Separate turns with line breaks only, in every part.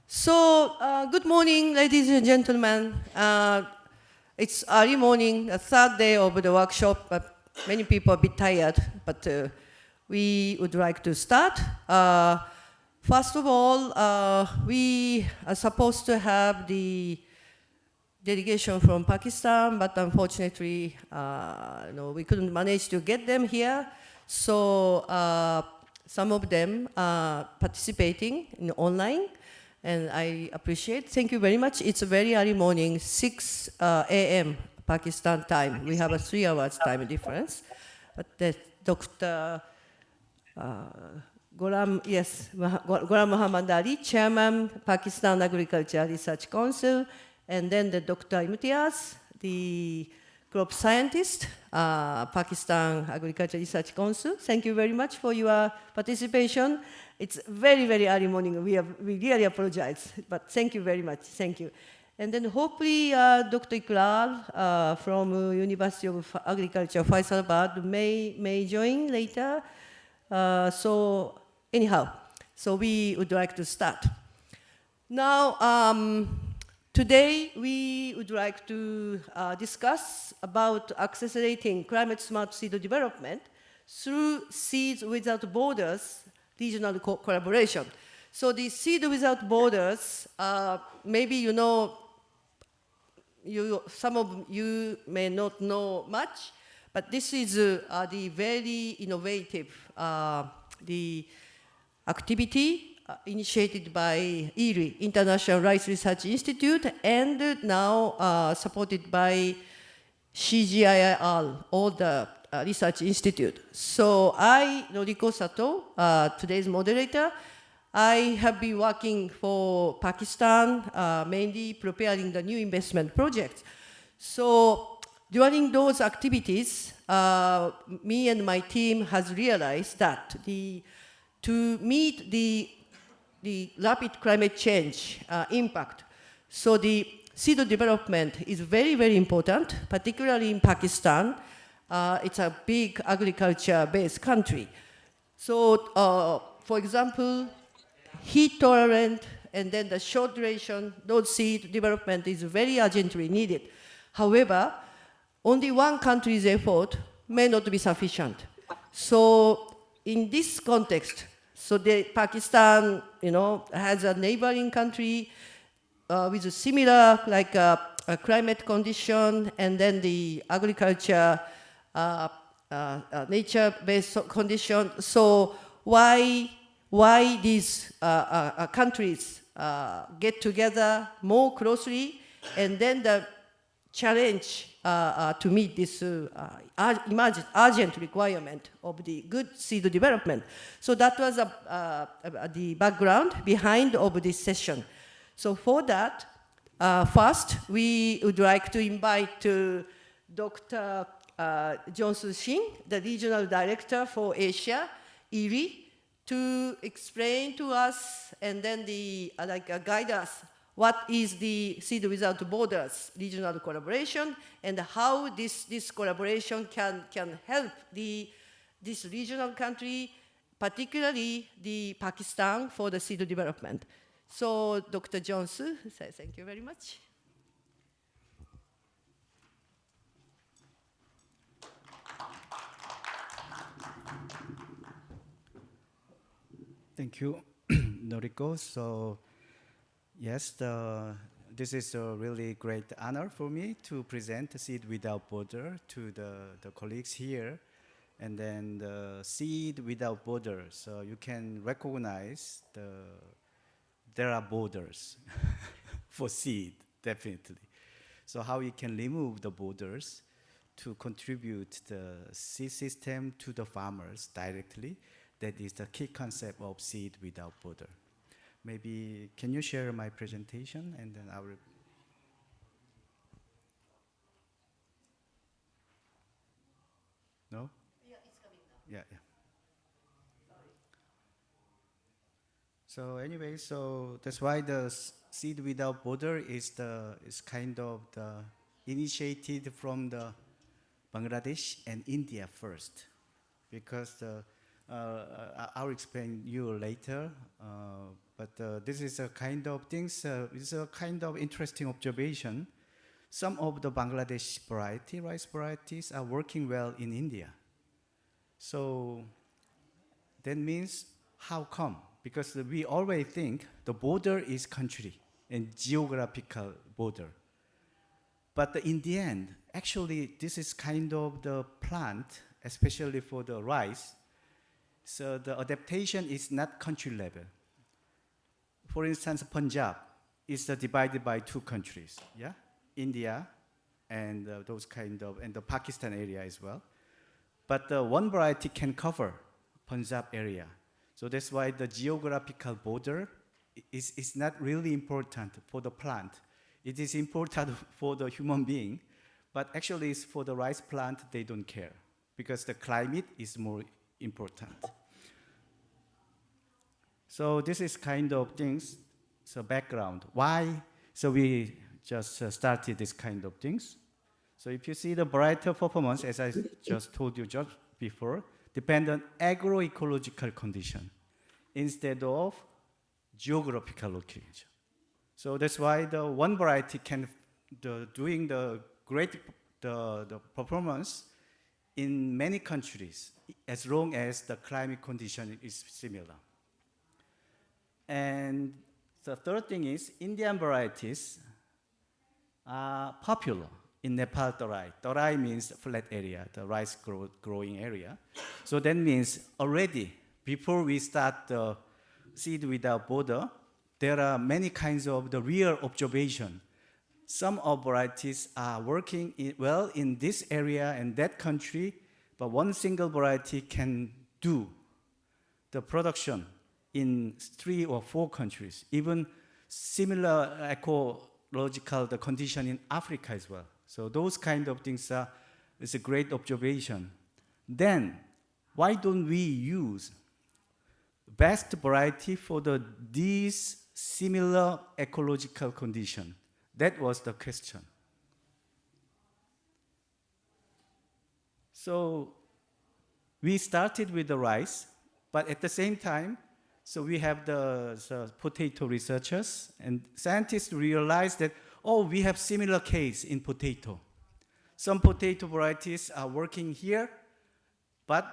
Good morning, ladies and gentlemen. It's early morning, the third day of the workshop, but many people are a bit tired, but we would like to start. First of all, we are supposed to have the delegation from Pakistan, but unfortunately, we couldn't manage to get them here. So some of them are participating in online, and I appreciate. Thank you very much. It's a very early morning, 6 a.m. Pakistan time. We have a 3 hours time difference. But Dr. Ghulam Muhammad Ali, Chairman, Pakistan Agriculture Research Council, and then the Dr. Imtiaz, the crop scientist, Pakistan Agriculture Research Council. Thank you very much for your participation. It's very, very early morning. We really apologize, but thank you very much. Thank you. And then hopefully Dr. Iqlal from University of Agriculture, Faisalabad may join later. So anyhow, so we would like to start. Now, today we would like to discuss about accelerating climate smart seed development through Seeds Without Borders regional collaboration. So the Seed Without Borders, maybe you know, some of you may not know much, but this is the very innovative the activity initiated by IRI, International Rice Research Institute, and now supported by CGIAR, all the research institute. So I, Noriko Sato, today's moderator, I have been working for Pakistan, mainly preparing the new investment projects. So during those activities, me and my team has realized that to meet the rapid climate change impact, so the seed development is very, very important, particularly in Pakistan. It's a big agriculture-based country. So, for example, heat tolerant and then the short duration, those seed development is very urgently needed. However, only one country's effort may not be sufficient. So in this context, so Pakistan, has a neighboring country with a similar climate condition, and then the agriculture nature-based condition. So why these countries get together more closely, and then the challenge to meet this imagined urgent requirement of the good seed development. So that was the background behind of this session. So for that, first we would like to invite Dr. Johnson Singh, the Regional Director for Asia, IRI, to explain to us and then guide us what is the Seed Without Borders regional collaboration and how this collaboration can help this regional country, particularly the Pakistan, for the seed development. So Dr. Johnson, thank you very much.
Thank you, Noriko. So, yes, this is a really great honor for me to present Seed Without Border to the colleagues here. And then the Seed Without Borders, so you can recognize there are borders for seed, definitely. So how you can remove the borders to contribute the seed system to the farmers directly. That is the key concept of Seed Without Border. Maybe, can you share my presentation and then I will... No?
Yeah, it's coming now.
Yeah. So anyway, so that's why the Seed Without Border is kind of initiated from the Bangladesh and India first, because I'll explain you later. but this is a kind of things. It's a kind of interesting observation. Some of the Bangladesh rice varieties are working well in India. So that means how come? Because we always think the border is country and geographical border. But in the end, actually, this is kind of the plant, especially for the rice. So the adaptation is not country level. For instance, Punjab is divided by two countries, yeah? India and those kind of, and the Pakistan area as well. But one variety can cover Punjab area. So that's why the geographical border is not really important for the plant. It is important for the human being, but actually it's for the rice plant, they don't care because the climate is more important. So this is kind of things, so background. Why? So we just started this kind of things. So if you see the variety performance, as I just told you just before, depend on agroecological condition instead of geographical location. So that's why the one variety can doing the great the performance in many countries as long as the climate condition is similar. And the third thing is Indian varieties are popular in Nepal Tarai. Tarai means flat area, the rice growing area. So that means already before we start the seed without border, there are many kinds of the real observation. Some of varieties are working well in this area and that country, but one single variety can do the production in 3 or 4 countries, even similar ecological the condition in Africa as well. So those kind of things is a great observation. Then, why don't we use best variety for these similar ecological condition? That was the question. So we started with the rice, but at the same time, so we have the potato researchers, and scientists realized that, oh, we have similar case in potato. Some potato varieties are working here, but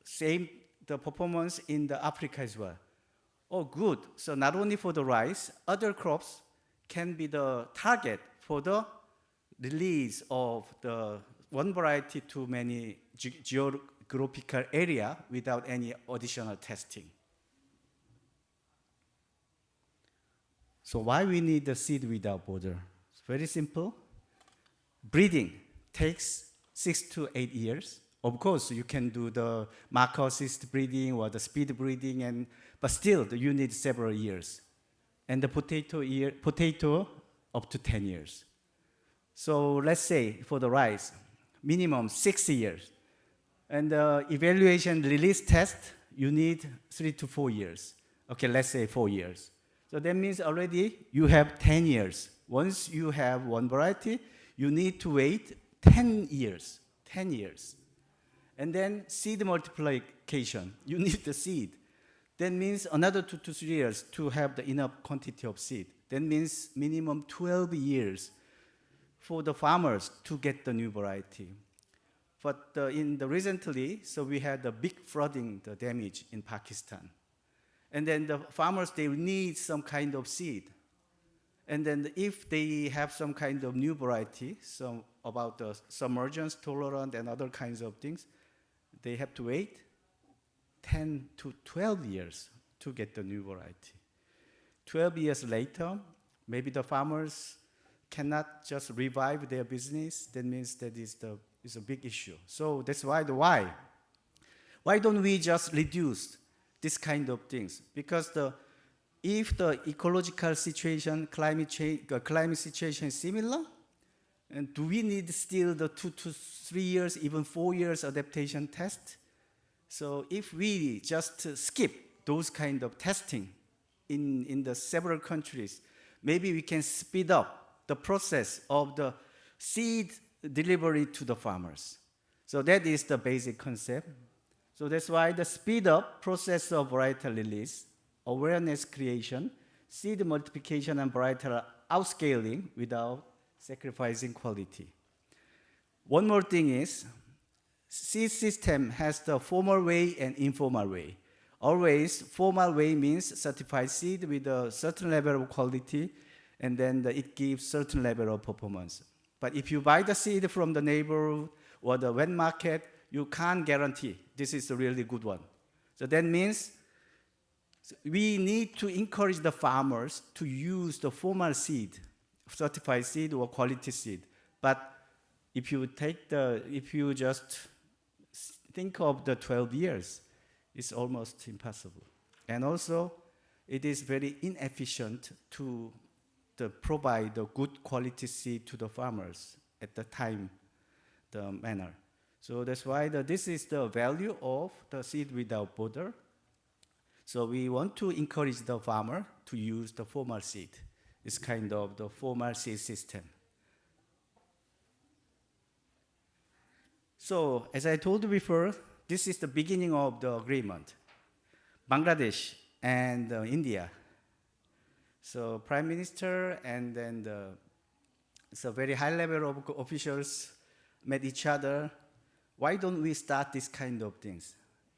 same the performance in the Africa as well. Oh, good. So not only for the rice, other crops can be the target for the release of the one variety to many geographical area without any additional testing. So why we need the seed without border? It's very simple. Breeding takes 6 to 8 years. Of course, you can do the marker-assist breeding or the speed breeding, but still you need several years. And the potato up to 10 years. So let's say for the rice, minimum 6 years. And the evaluation release test, you need 3 to 4 years. Okay, let's say 4 years. So that means already you have 10 years. Once you have one variety, you need to wait 10 years. 10 years. And then seed multiplication, you need the seed. That means another 2 to 3 years to have the enough quantity of seed. That means minimum 12 years for the farmers to get the new variety. But in the recently, so we had the big flooding, the damage in Pakistan. And then the farmers, they need some kind of seed. And then if they have some kind of new variety, so about the submergence tolerant and other kinds of things, they have to wait 10 to 12 years to get the new variety. 12 years later, maybe the farmers cannot just revive their business. That means that is a big issue. So that's why the why. Why don't we just reduce this kind of things? Because if the ecological situation, climate situation is similar, and do we need still the 2 to 3 years, even 4 years adaptation test? So if we just skip those kind of testing in the several countries, maybe we can speed up the process of the seed delivery to the farmers. So that is the basic concept. So that's why the speed up process of varietal release awareness creation, seed multiplication, and varietal outscaling without sacrificing quality. One more thing is, seed system has the formal way and informal way. Always, formal way means certified seed with a certain level of quality, and then it gives certain level of performance. But if you buy the seed from the neighborhood or the wet market, you can't guarantee this is a really good one. So that means we need to encourage the farmers to use the formal seed, certified seed or quality seed. But if you just think of the 12 years, it's almost impossible. And also, it is very inefficient to provide the good quality seed to the farmers at the time, the manner. So that's why this is the value of the seed without border. So we want to encourage the farmer to use the formal seed. It's kind of the formal seed system. So as I told you before, this is the beginning of the agreement. Bangladesh and India. So Prime Minister and then so very high level of officials met each other. Why don't we start this kind of things?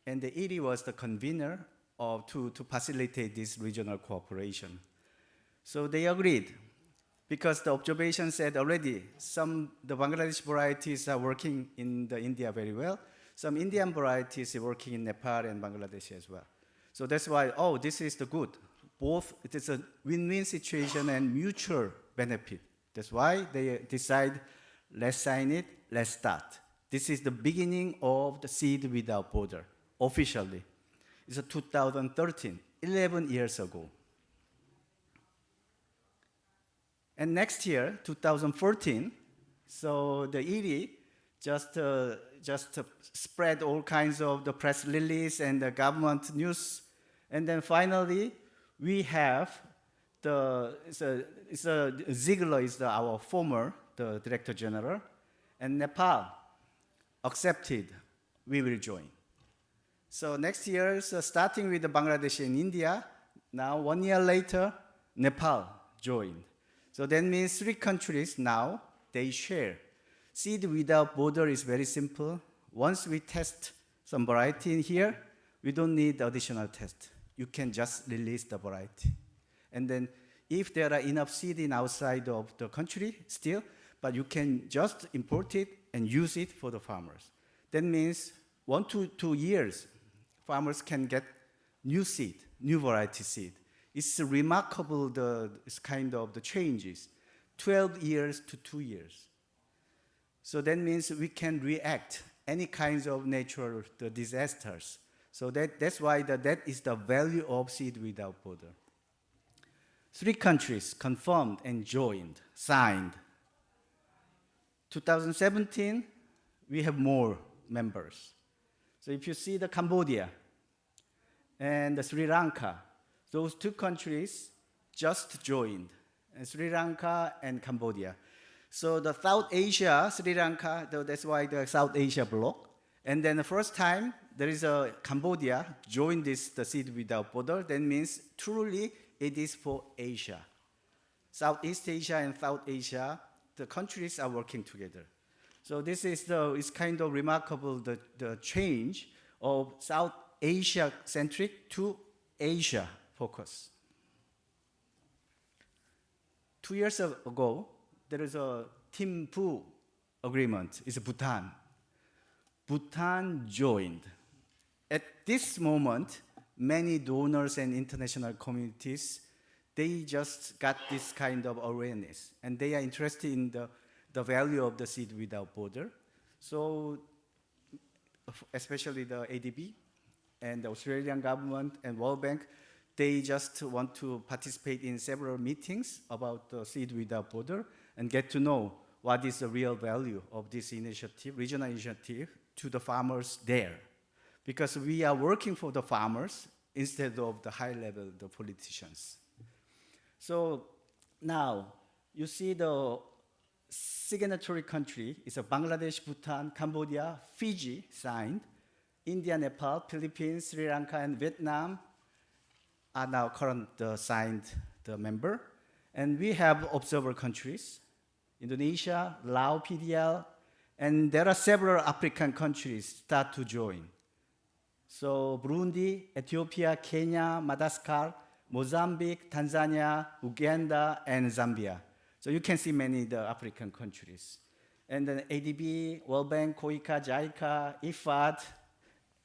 And the ED was the convener to facilitate this regional cooperation. So they agreed, because the observation said already the Bangladesh varieties are working in India very well. Some Indian varieties are working in Nepal and Bangladesh as well. So that's why, this is the good. Both, it is a win-win situation and mutual benefit. That's why they decide, let's sign it, let's start. This is the beginning of the Seed Without Border, officially. It's 2013, 11 years ago. And next year, 2014, so the ED just spread all kinds of the press release and the government news. And then finally, we have Ziegler is our former the Director General, and Nepal accepted we will join. So next year, starting with Bangladesh and India, now 1 year later, Nepal joined. So that means 3 countries now, they share. Seed without border is very simple. Once we test some variety in here, we don't need additional test. You can just release the variety. And then if there are enough seed in outside of the country still, but you can just import it and use it for the farmers. That means 1 to 2 years, farmers can get new seed, new variety seed. It's remarkable this kind of the changes, 12 years to 2 years. So that means we can react any kinds of natural disasters. So that's why that is the value of Seed Without Border. 3 countries confirmed and joined, signed. 2017, we have more members. So if you see the Cambodia and the Sri Lanka, those 2 countries just joined, Sri Lanka and Cambodia. So the South Asia, Sri Lanka, that's why the South Asia bloc. And then the first time there is a Cambodia joined the Seed Without Border. That means truly it is for Asia. Southeast Asia and South Asia, the countries are working together. So this is it's kind of remarkable, the change of South Asia-centric to Asia focus. 2 years ago, there is a Thimphu agreement. It's Bhutan. Bhutan joined. At this moment, many donors and international communities, they just got this kind of awareness, and they are interested in the value of the Seed Without Border. So, especially the ADB and the Australian government and World Bank, they just want to participate in several meetings about the Seed Without Border and get to know what is the real value of this initiative, regional initiative, to the farmers there. Because we are working for the farmers instead of the high level, the politicians. So now, you see the signatory country is Bangladesh, Bhutan, Cambodia, Fiji signed, India, Nepal, Philippines, Sri Lanka, and Vietnam are now current signed the member. And we have observer countries, Indonesia, Laos, PDL, and there are several African countries start to join. So Burundi, Ethiopia, Kenya, Madagascar, Mozambique, Tanzania, Uganda, and Zambia. So you can see many of the African countries. And then ADB, World Bank, COICA, JICA, IFAD,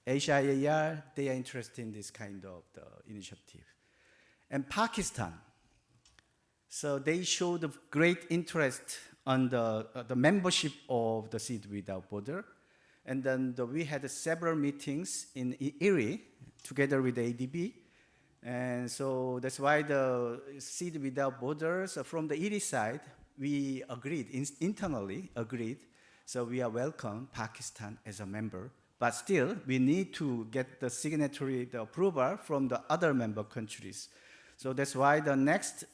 HIAR, they are interested in this kind of the initiative. And Pakistan, so they showed great interest on the membership of the Seed Without Border. And then we had several meetings in Erie together with the ADB. And so that's why the Seed Without Borders, from the Erie side, we agreed, internally agreed, so we are welcome Pakistan as a member. But still, we need to get the signatory, the approval from the other member countries. So that's why the next,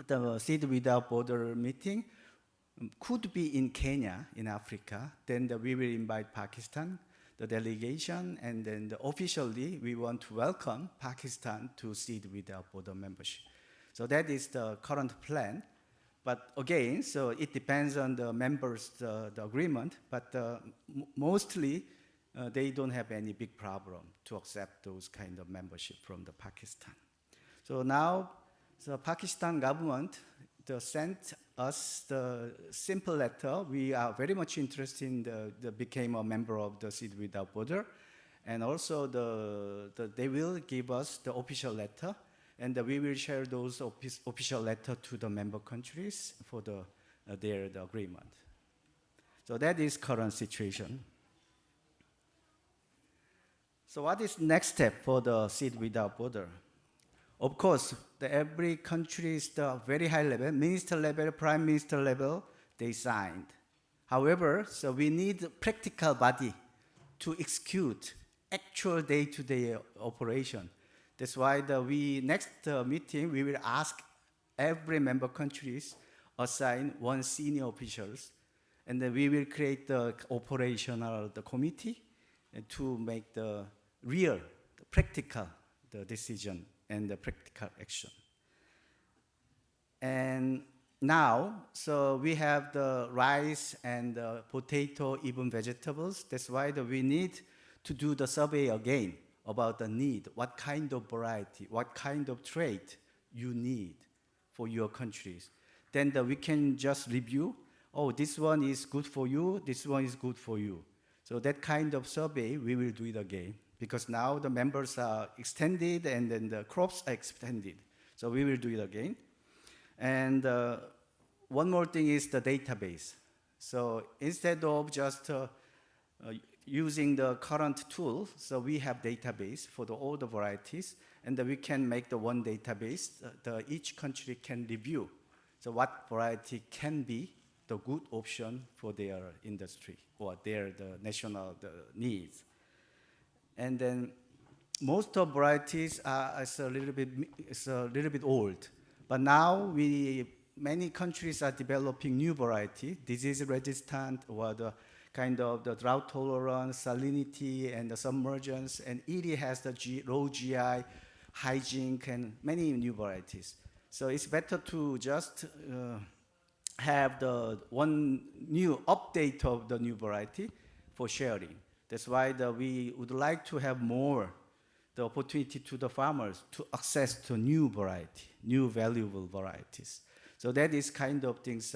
the Seed Without Border meeting could be in Kenya, in Africa. Then we will invite Pakistan, the delegation, and then officially we want to welcome Pakistan to Seed Without Border membership. So that is the current plan. But again, so it depends on the members, the agreement, but mostly they don't have any big problem to accept those kind of membership from the Pakistan. So now, the Pakistan government sent us the simple letter. We are very much interested in the became a member of the Seed Without Border, and also they will give us the official letter, and we will share those official letter to the member countries for the agreement. So that is current situation. So what is next step for the Seed Without Border? Of course, every country is the very high level, minister level, prime minister level, they signed. However, so we need a practical body to execute actual day-to-day operation. That's why next meeting, we will ask every member countries assign one senior officials, and then we will create the operational committee to make the real, the practical decision and the practical action. And now, so we have the rice and the potato, even vegetables. That's why we need to do the survey again about the need, what kind of variety, what kind of trait you need for your countries. Then we can just review, oh, this one is good for you, this one is good for you. So that kind of survey, we will do it again, because now the members are extended and then the crops are extended. So we will do it again. And one more thing is the database. So instead of just using the current tool, so we have database for all the varieties, and we can make the one database. Each country can review, so what variety can be the good option for their industry or the national needs. And then most of varieties are a little bit old, but now many countries are developing new variety, disease resistant or the kind of the drought tolerance, salinity, and the submergence, and Erie has the low GI, hygiene, and many new varieties. So it's better to just have the one new update of the new variety for sharing. That's why we would like to have more the opportunity to the farmers to access to new variety, new valuable varieties. So that is kind of things,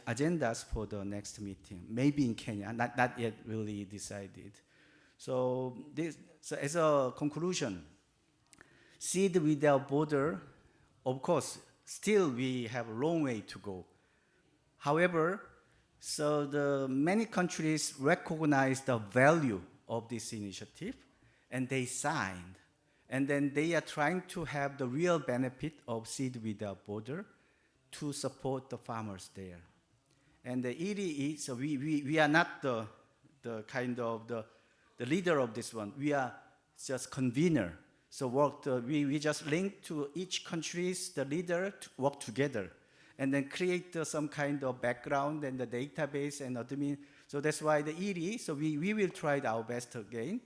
agendas for the next meeting, maybe in Kenya, not yet really decided. So as a conclusion, Seed Without Border, of course, still we have a long way to go. However, so many countries recognize the value of this initiative, and they signed. And then they are trying to have the real benefit of Seed Without Border to support the farmers there. And the Erie is, so we are not the kind of the leader of this one. We are just convener. So we just link to each country's the leader to work together, and then create some kind of background and the database and admin. So that's why the Erie, so we will try our best again.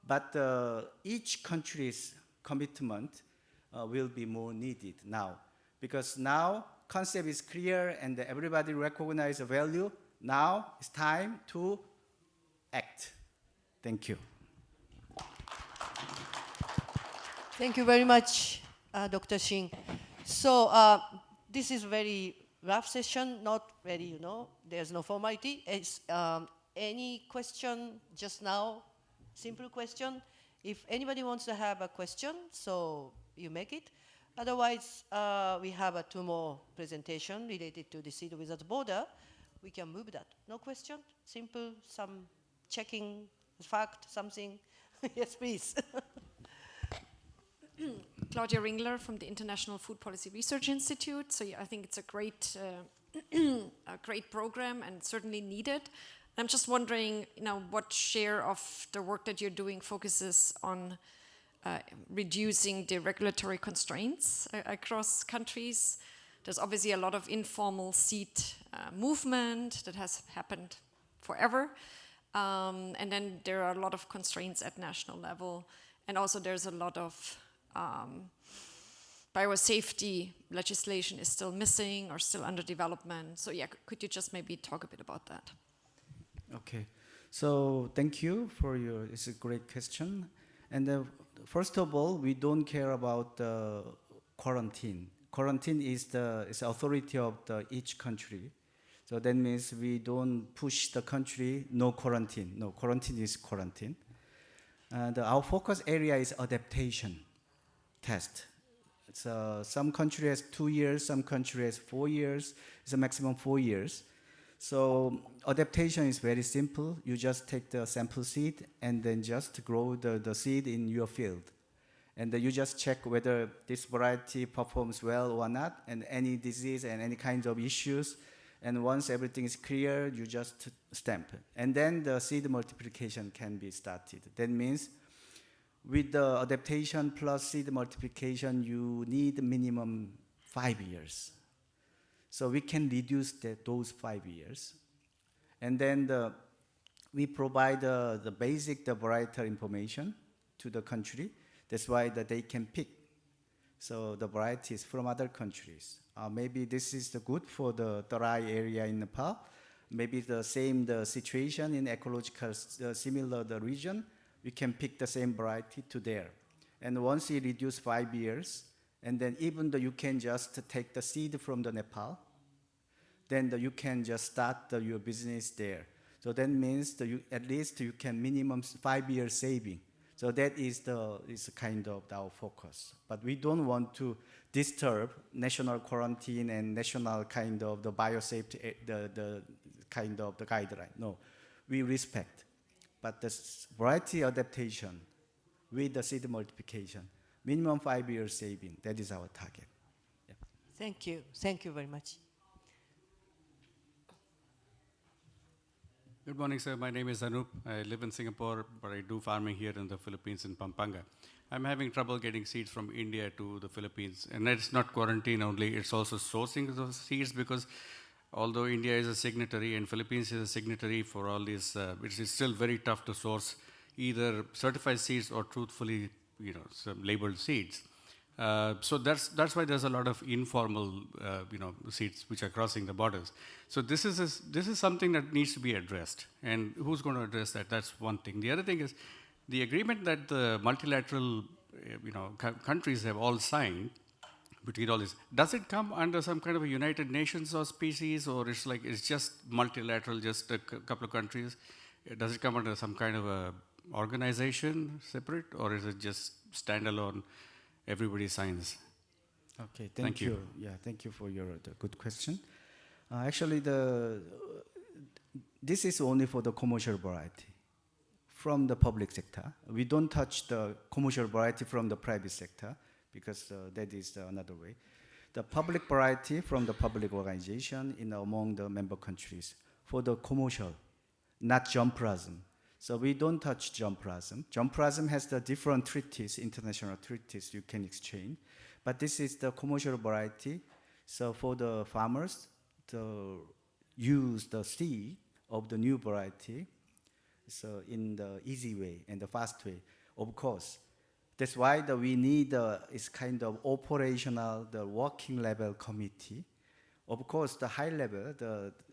But each country's commitment will be more needed now, because now concept is clear and everybody recognize the value. Now it's time to act. Thank you.
Thank you very much, Dr. Singh. So this is very rough session, not very, there's no formality. It's, any question just now, simple question. If anybody wants to have a question, so you make it. Otherwise, we have two more presentation related to the seed without border. We can move that. No question? Simple, some checking fact, something. Yes, please.
Claudia Ringler from the International Food Policy Research Institute. So yeah, I think it's a great program and certainly needed. I'm just wondering, what share of the work that you're doing focuses on reducing the regulatory constraints across countries. There's obviously a lot of informal seed movement that has happened forever. And then there are a lot of constraints at national level. And also there's a lot of biosafety legislation is still missing or still under development. So yeah, could you just maybe talk a bit about that?
Okay, so thank you for it's a great question. And first of all, we don't care about quarantine. Quarantine is the authority of each country. So that means we don't push the country, no quarantine. No, quarantine is quarantine. And our focus area is adaptation test. So some country has 2 years, some country has 4 years. It's a maximum 4 years. So adaptation is very simple. You just take the sample seed and then just grow the seed in your field. And you just check whether this variety performs well or not, and any disease and any kinds of issues. And once everything is clear, you just stamp. And then the seed multiplication can be started. That means with the adaptation plus seed multiplication, you need minimum 5 years. So we can reduce those 5 years. And then we provide the basic varietal information to the country. That's why they can pick. So the varieties from other countries. Maybe this is good for the dry area in Nepal. Maybe the situation in ecological similar the region, we can pick the same variety to there. And once you reduce 5 years, and then even though you can just take the seed from the Nepal, then you can just start your business there. So that means at least you can minimum 5 years saving. So that is kind of our focus. But we don't want to disturb national quarantine and national kind of the biosafety, the kind of the guideline. No, we respect. But the variety adaptation with the seed multiplication, minimum 5 years saving, that is our target. Yeah.
Thank you. Thank you very much.
Good morning, sir. My name is Anup. I live in Singapore, but I do farming here in the Philippines in Pampanga. I'm having trouble getting seeds from India to the Philippines. And it's not quarantine only, it's also sourcing those seeds, because although India is a signatory and Philippines is a signatory for all these, it is still very tough to source either certified seeds or truthfully, some labeled seeds. So that's why there's a lot of informal, seeds which are crossing the borders. So this is something that needs to be addressed. And who's going to address that? That's one thing. The other thing is the agreement that the multilateral, countries have all signed between all this. Does it come under some kind of a United Nations auspices, or it's just multilateral, just a couple of countries? Does it come under some kind of a organization separate, or is it just standalone? Everybody signs.
Okay, thank you. Yeah, thank you for your good question. Actually, this is only for the commercial variety from the public sector. We don't touch the commercial variety from the private sector, because that is another way. The public variety from the public organization among the member countries for the commercial, not germplasm. So we don't touch germplasm. Germplasm has the different treaties, international treaties you can exchange. But this is the commercial variety. So for the farmers to use the seed of the new variety, so in the easy way and the fast way. of course. That's why we need is kind of operational, the working level committee. Of course, the high level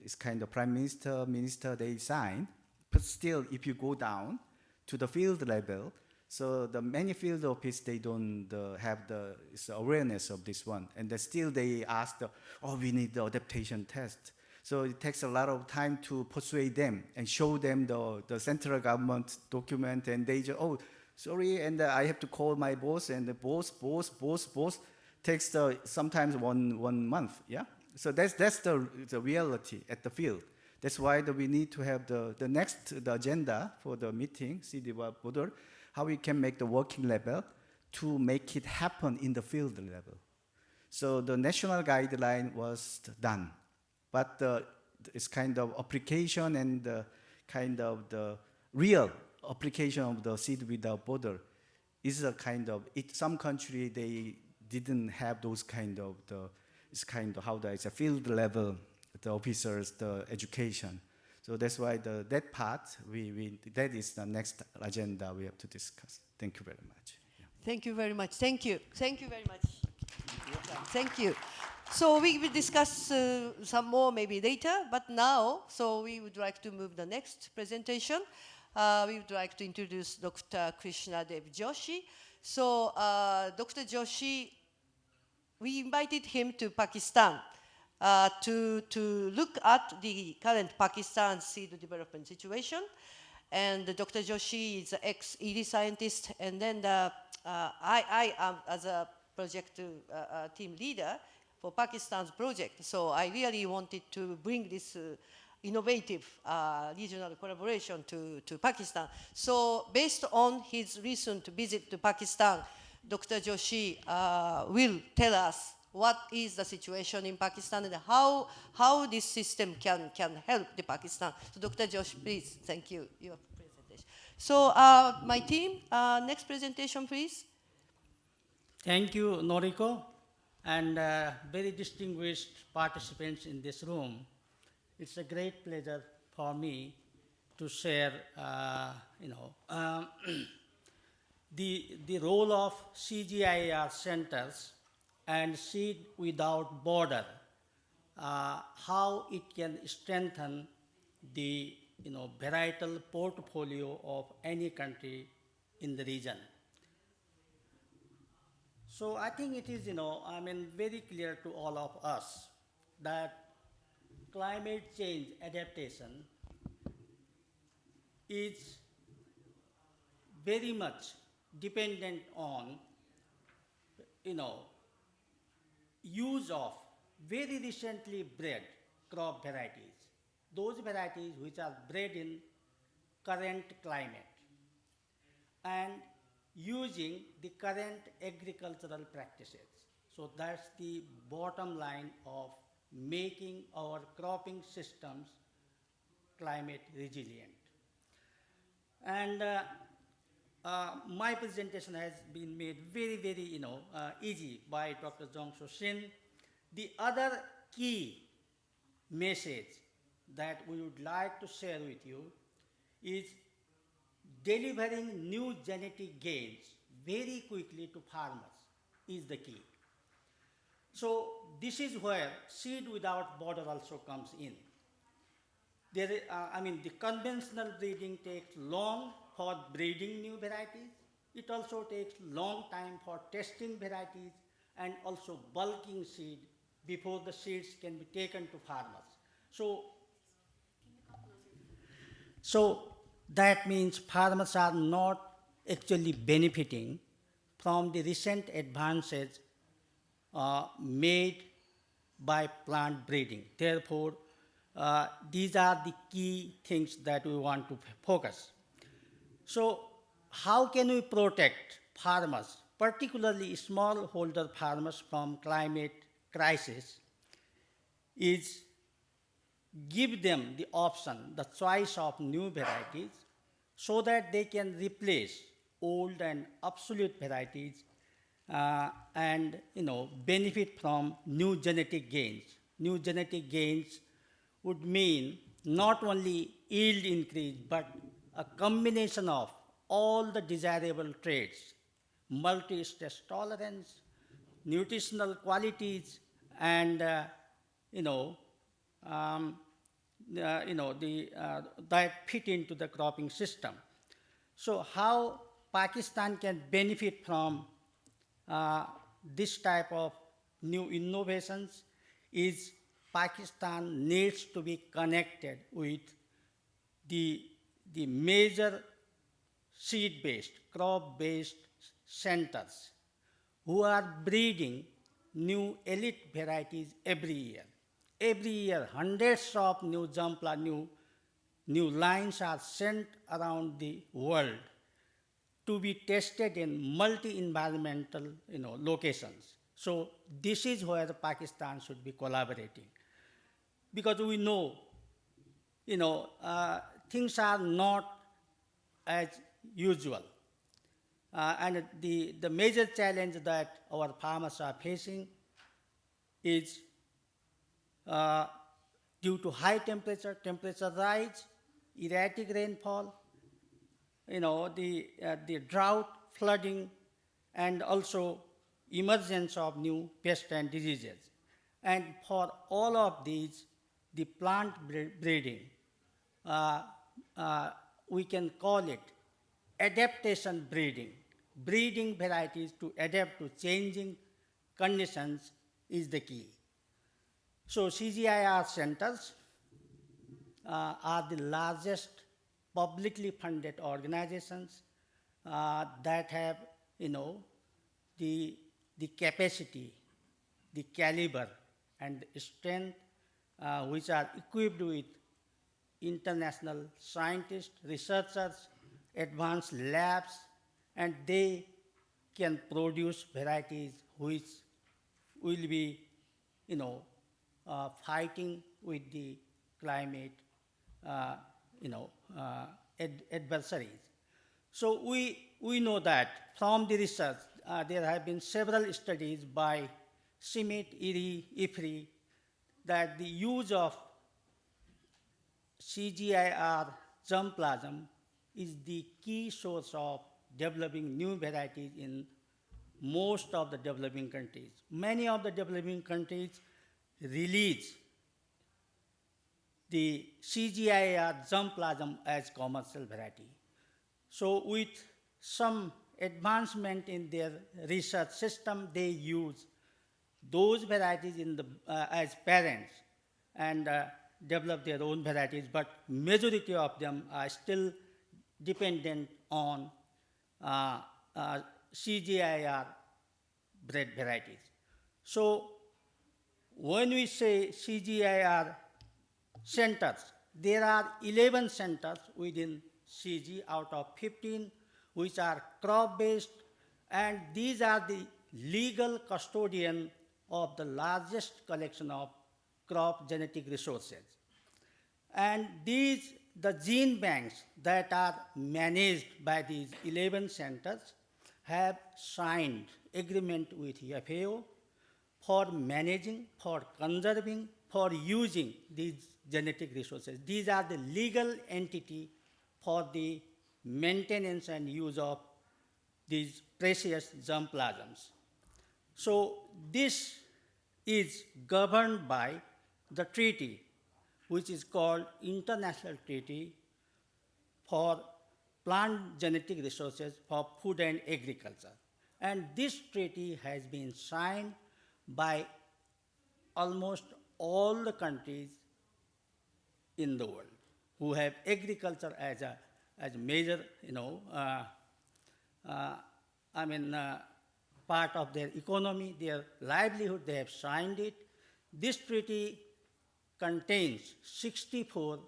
is kind of prime minister, minister, they sign. But still, if you go down to the field level, so the many field office, they don't have the awareness of this one. And still they ask, oh, we need the adaptation test. So it takes a lot of time to persuade them and show them the central government document, and they just, oh, sorry, and I have to call my boss, and the boss takes sometimes one month, yeah? So that's the reality at the field. That's why we need to have the agenda for the meeting, see the border, how we can make the working level to make it happen in the field level. So the national guideline was done, but it's kind of application and kind of the real application of the Seed Without Border is a kind of, some country they didn't have those kind of it's kind of how it's a field level, the officers, the education. So that's why that part, that is the next agenda we have to discuss. Thank you very much. Yeah.
Thank you very much. Thank you. Thank you very much. Thank you. So we will discuss some more maybe later, but now, so we would like to move the next presentation. We would like to introduce Dr. Krishna Dev Joshi. So Dr. Joshi, we invited him to Pakistan to look at the current Pakistan seed development situation. And Dr. Joshi is an ex-ED scientist, and then I am as a project team leader for Pakistan's project. So I really wanted to bring this innovative regional collaboration to Pakistan. So based on his recent visit to Pakistan, Dr. Joshi will tell us what is the situation in Pakistan and how this system can help the Pakistan. So Dr. Joshi, please, thank you, your presentation. So my team, next presentation, please.
Thank you, Noriko, and very distinguished participants in this room. It's a great pleasure for me to share, the role of CGIAR centers and Seed Without Border, how it can strengthen the varietal portfolio of any country in the region. So I think it is, very clear to all of us that climate change adaptation is very much dependent on, use of very recently bred crop varieties, those varieties which are bred in current climate, and using the current agricultural practices. So that's the bottom line of making our cropping systems climate resilient. And my presentation has been made very, very, easy by Dr. Jongso Shin. The other key message that we would like to share with you is delivering new genetic gains very quickly to farmers is the key. So this is where Seed Without Border also comes in. The conventional breeding takes long for breeding new varieties. It also takes long time for testing varieties and also bulking seed before the seeds can be taken to farmers. So that means farmers are not actually benefiting from the recent advances made by plant breeding. Therefore, these are the key things that we want to focus. So how can we protect farmers, particularly smallholder farmers, from climate crisis? Is give them the option, the choice of new varieties, so that they can replace old and obsolete varieties and benefit from new genetic gains. New genetic gains would mean not only yield increase, but a combination of all the desirable traits, multi-stress tolerance, nutritional qualities, and you know, um, that fit into the cropping system. So how Pakistan can benefit from this type of new innovations is Pakistan needs to be connected with the, the major seed-based, crop-based centers who are breeding new elite varieties every year. Every year, hundreds of new new lines are sent around the world to be tested in multi-environmental locations. So this is where Pakistan should be collaborating. Because we know, things are not as usual. And the major challenge that our farmers are facing is due to high temperature rise, erratic rainfall, the drought, flooding, and also emergence of new pests and diseases. And for all of these, the plant breeding, we can call it adaptation breeding. Breeding varieties to adapt to changing conditions is the key. So CGIAR centers are the largest publicly funded organizations that have, the capacity, the caliber, and strength, which are equipped with international scientists, researchers, advanced labs, and they can produce varieties which will be, fighting with the climate, adversaries. So we know that from the research, there have been several studies by Schmidt, Iri, IFRI, that the use of CGIR germplasm is the key source of developing new varieties in most of the developing countries. Many of the developing countries release the CGIR germplasm as commercial variety. So with some advancement in their research system, they use those varieties as parents and develop their own varieties, but majority of them are still dependent on CGIR bred varieties. So when we say CGIR centers, there are 11 centers within CG out of 15 which are crop-based, and these are the legal custodian of the largest collection of crop genetic resources. And the gene banks that are managed by these 11 centers have signed agreement with FAO for managing, for conserving, for using these genetic resources. These are the legal entity for the maintenance and use of these precious germplasms. So this is governed by the treaty, which is called International Treaty for Plant Genetic Resources for Food and Agriculture. And this treaty has been signed by almost all the countries in the world who have agriculture as a major, part of their economy, their livelihood. They have signed it. This treaty contains 64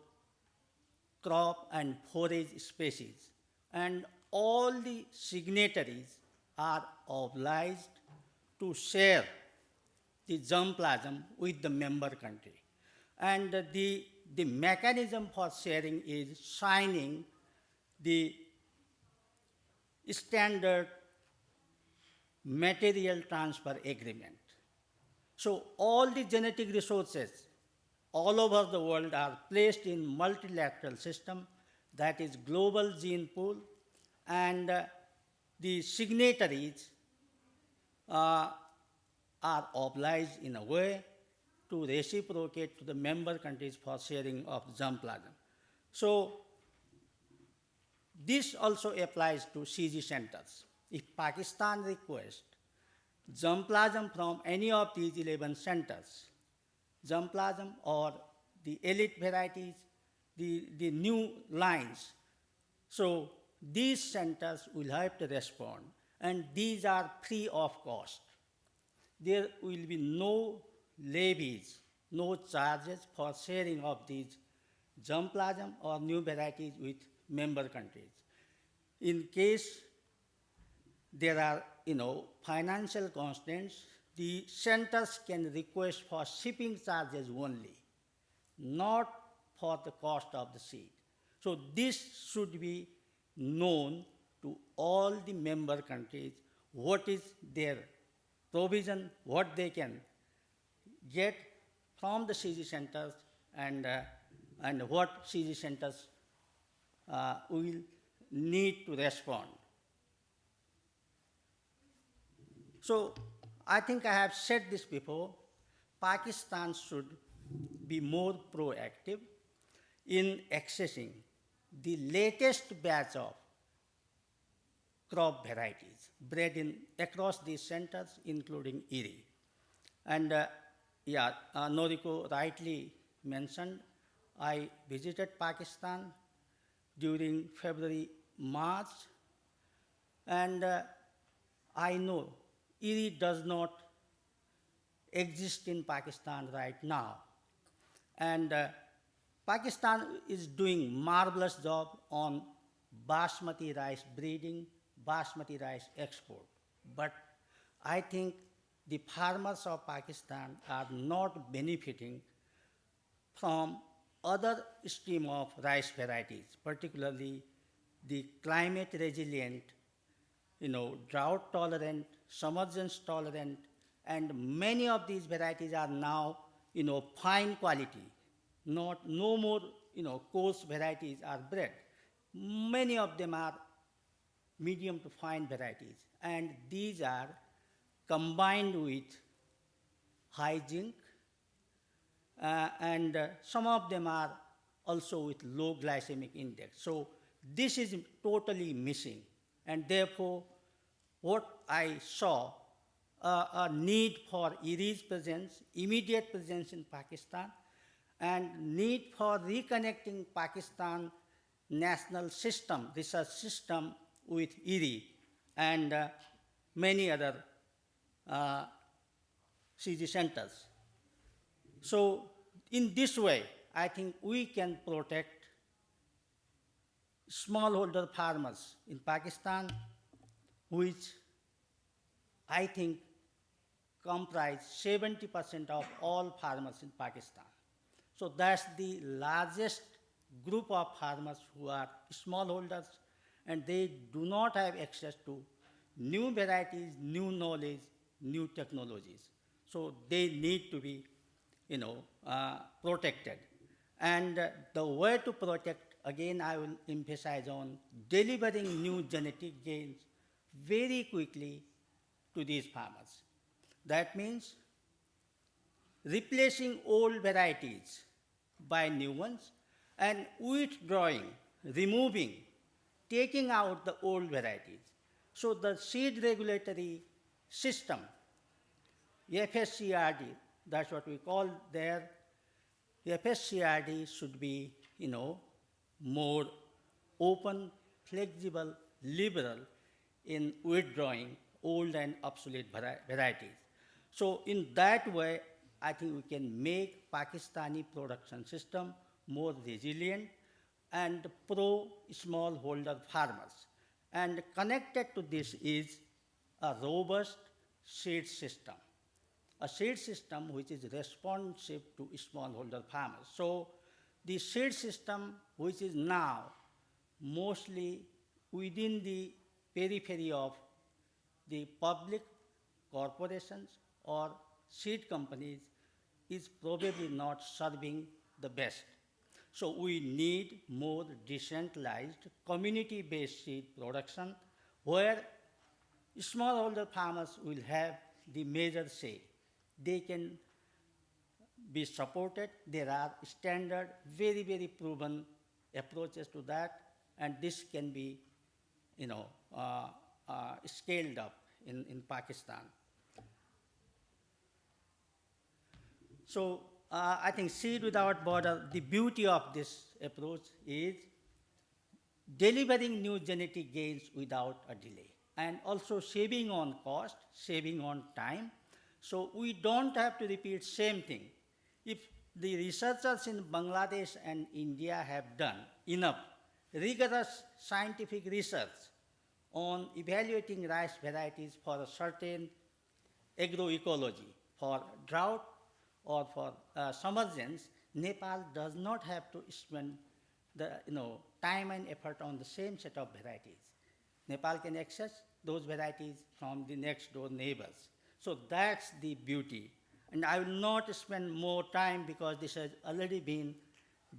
crop and forage species, and all the signatories are obliged to share the germplasm with the member country. And the mechanism for sharing is signing the standard material transfer agreement. So all the genetic resources all over the world are placed in multilateral system, that is global gene pool, and the signatories are obliged in a way to reciprocate to the member countries for sharing of germplasm. So this also applies to CG centers. If Pakistan requests germplasm from any of these 11 centers, germplasm or the elite varieties, the new lines, so these centers will have to respond, and these are free of cost. There will be no levies, no charges for sharing of these germplasm or new varieties with member countries. In case there are financial constraints, the centers can request for shipping charges only, not for the cost of the seed. So this should be known to all the member countries, what is their provision, what they can get from the CG centers, and what CG centers will need to respond. So I think I have said this before, Pakistan should be more proactive in accessing the latest batch of crop varieties bred across these centers, including IRI. And Noriko rightly mentioned, I visited Pakistan during February, March, and I know IRI does not exist in Pakistan right now. And Pakistan is doing marvelous job on basmati rice breeding, basmati rice export. But I think the farmers of Pakistan are not benefiting from other stream of rice varieties, particularly the climate resilient, drought tolerant, submergence tolerant, and many of these varieties are now, fine quality. No more, coarse varieties are bred. Many of them are medium to fine varieties, and these are combined with high zinc, and some of them are also with low glycemic index. So this is totally missing, and therefore what I saw a need for IRI's presence, immediate presence in Pakistan, and need for reconnecting Pakistan national system, research system with IRI and many other CG centers. So in this way, I think we can protect smallholder farmers in Pakistan, which I think comprise 70% of all farmers in Pakistan. So that's the largest group of farmers who are smallholders, and they do not have access to new varieties, new knowledge, new technologies. So they need to be, protected. And the way to protect, again, I will emphasize on delivering new genetic gains very quickly to these farmers. That means replacing old varieties by new ones and withdrawing, removing, taking out the old varieties. So the seed regulatory system, FSCRD, that's what we call there, FSCRD should be, more open, flexible, liberal in withdrawing old and obsolete varieties. So in that way, I think we can make Pakistani production system more resilient and pro-smallholder farmers. And connected to this is a robust seed system, a seed system which is responsive to smallholder farmers. So the seed system, which is now mostly within the periphery of the public corporations or seed companies, is probably not serving the best. So we need more decentralized, community-based seed production where smallholder farmers will have the major say. They can be supported. There are standard, very, very proven approaches to that, and this can be, scaled up in Pakistan. So I think Seed Without Border, the beauty of this approach is delivering new genetic gains without a delay, and also saving on cost, saving on time. So we don't have to repeat same thing. If the researchers in Bangladesh and India have done enough rigorous scientific research on evaluating rice varieties for a certain agroecology, for drought or for submergence, Nepal does not have to spend the time and effort on the same set of varieties. Nepal can access those varieties from the next door neighbors. So that's the beauty. And I will not spend more time because this has already been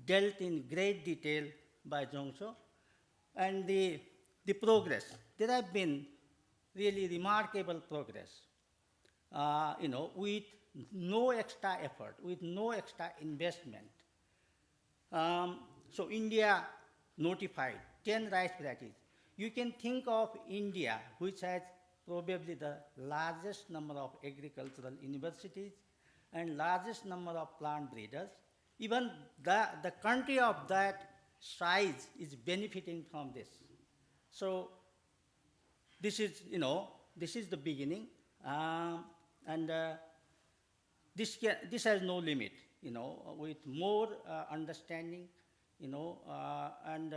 dealt in great detail by Jongso. And the progress, there have been really remarkable progress, with no extra effort, with no extra investment. So India notified 10 rice varieties. You can think of India, which has probably the largest number of agricultural universities and largest number of plant breeders. Even the country of that size is benefiting from this. So this is, this is the beginning, and this has no limit, with more understanding, and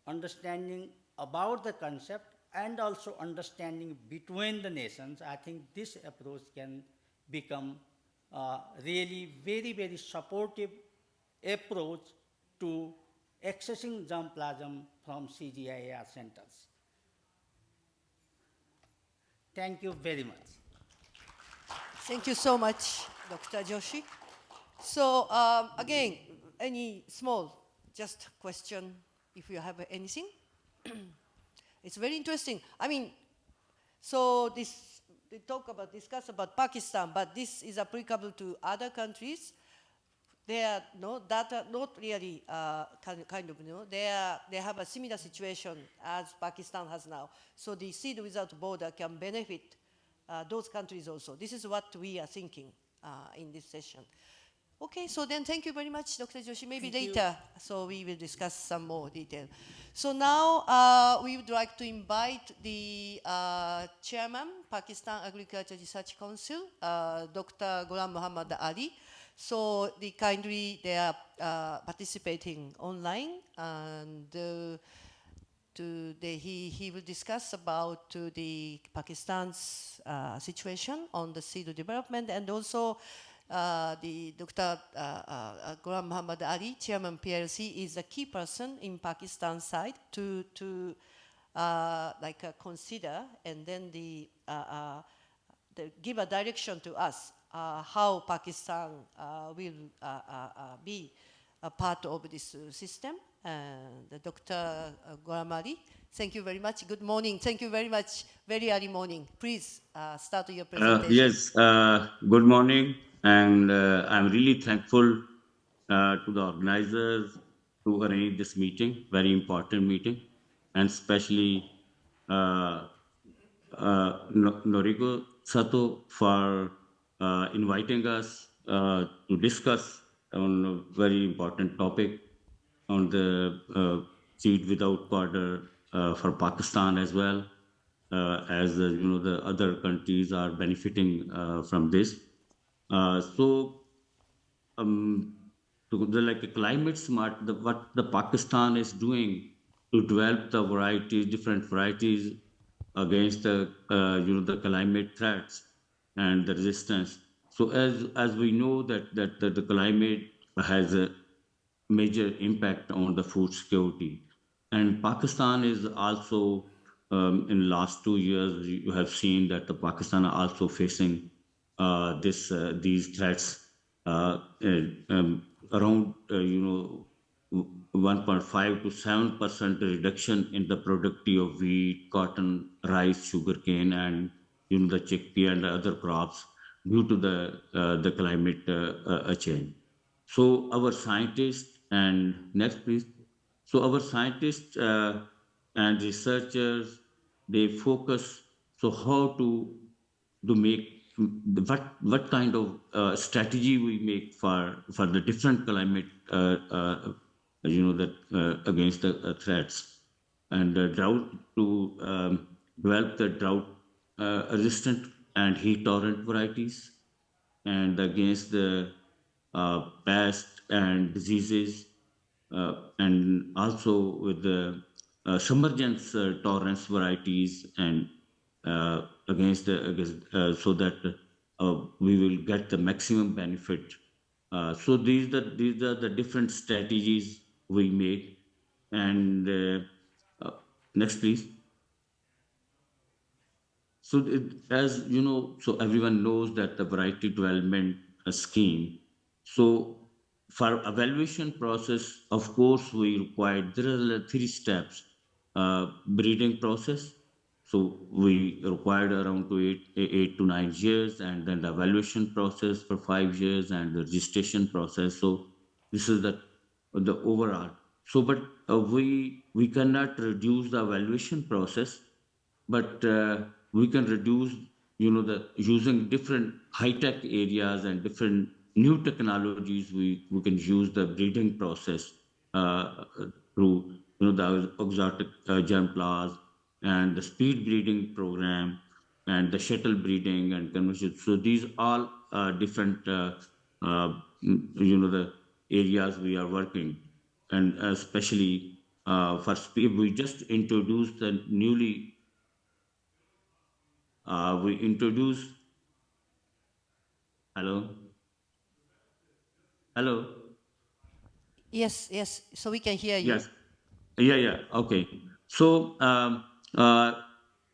understanding about the concept and also understanding between the nations. I think this approach can become really very, very supportive approach to accessing germplasm from CGIAR centers. Thank you very much.
Thank you so much, Dr. Joshi. So again, any small, just question if you have anything. It's very interesting. I mean, so they discuss about Pakistan, but this is applicable to other countries. They are data not really kind of they have a similar situation as Pakistan has now. So the Seed Without Border can benefit those countries also. This is what we are thinking in this session. Okay, so then thank you very much, Dr. Joshi. Maybe later, so we will discuss some more detail. So now we would like to invite the chairman, Pakistan Agriculture Research Council, Dr. Ghulam Muhammad Ali. So they are participating online, and he will discuss about the Pakistan's situation on the seed development, and also the Dr. Ghulam Muhammad Ali, Chairman PLC, is a key person in Pakistan side to consider and then give a direction to us how Pakistan will be a part of this system. And Dr. Ghulam Ali, thank you very much. Good morning. Thank you very much. Very early morning. Please start your presentation.
Yes, good morning. And I'm really thankful to the organizers to arrange this meeting, very important meeting, and especially Noriko Sato for inviting us to discuss on a very important topic on the Seed Without Border for Pakistan as well, as the other countries are benefiting from this. Like a climate smart, what the Pakistan is doing to develop the varieties, different varieties against the the climate threats and the resistance. So as we know that the climate has a major impact on the food security, and Pakistan is also in last 2 years you have seen that the Pakistan are also facing these threats around 1.5 to 7% reduction in the productivity of wheat, cotton, rice, sugarcane, and the chickpea and other crops due to the climate change. So our scientists and next please. So our scientists and researchers, they focus so how to make what kind of strategy we make for the different climate that against the threats and drought to develop the drought resistant and heat tolerant varieties and against the pests and diseases, and also with the submergence tolerance varieties and so that we will get the maximum benefit. So these are the different strategies we make. And next, please. So, as you know, so everyone knows that the variety development scheme. So, for evaluation process, of course, we require there are three steps: breeding process. So we required around 8 to 9 years, and then the evaluation process for 5 years, and the registration process. So this is the overall. So, but we cannot reduce the evaluation process, but we can reduce the using different high tech areas and different new technologies. We can use the breeding process through the exotic germ plots and the speed breeding program and the shuttle breeding and conversion. So these all different the areas we are working, and especially for speed we just introduced the newly we introduce. Hello, hello.
Yes, yes. So we can hear you.
Yes, yeah. Okay. So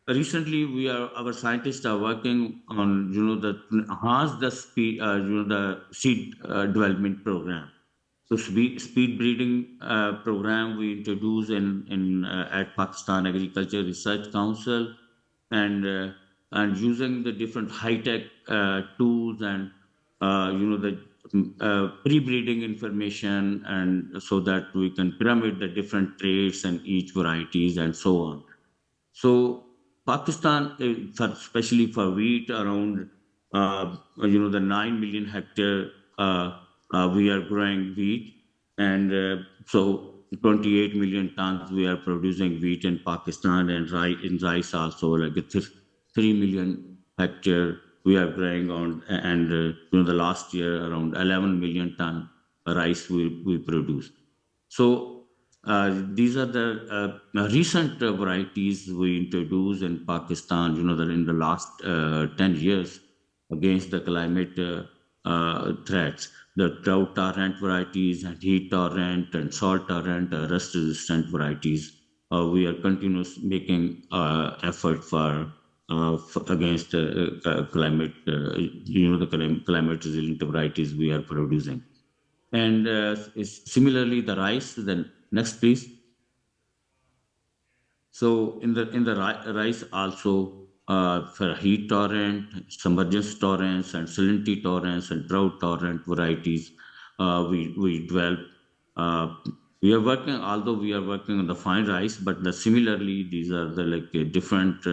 recently, our scientists are working on the enhance the speed the seed development program. So speed breeding program we introduced in at Pakistan Agriculture Research Council, and using the different high tech tools and the pre-breeding information, and so that we can pyramid the different traits and each varieties and so on. So Pakistan, especially for wheat, around the 9 million hectare we are growing wheat, and so 28 million tons we are producing wheat in Pakistan, and rice also like 3 million hectare we are growing on, and the last year around 11 million ton rice we produce. So these are the recent varieties we introduced in Pakistan, that in the last 10 years against the climate threats. The drought tolerant varieties and heat tolerant and salt tolerant rust resistant varieties. We are continuous making effort against climate, the climate resilient varieties we are producing. And similarly, the rice. Then next, please. So in the rice also for heat tolerant, submergence tolerance, and salinity tolerance and drought tolerant varieties, we develop. We are working, although we are working on the fine rice, but similarly these are the different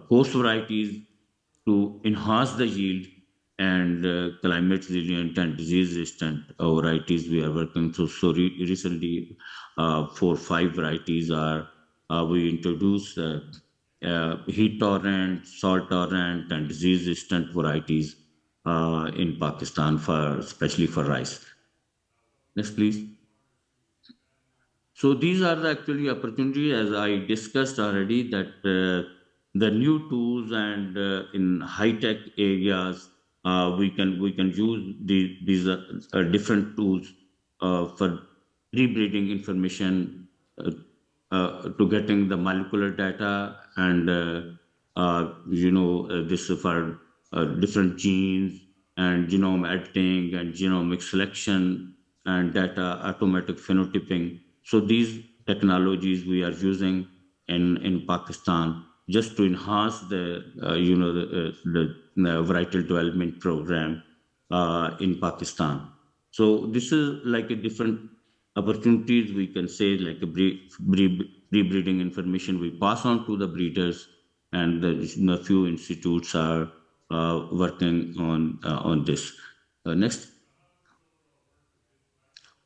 coarse varieties to enhance the yield, and climate resilient and disease resistant varieties we are working through. So recently, 4 5 varieties are we introduced heat tolerant, salt tolerant, and disease resistant varieties in Pakistan for especially for rice. Next, please. So these are the actually opportunity, as I discussed already, that the new tools and in high tech areas we can use these different tools for rebreeding information, to getting the molecular data, and this for different genes and genome editing and genomic selection and data automatic phenotyping. So these technologies we are using in Pakistan just to enhance the varietal development program in Pakistan. So this is like a different opportunities we can say like a pre-breeding information we pass on to the breeders, and the few institutes are working on this. Next.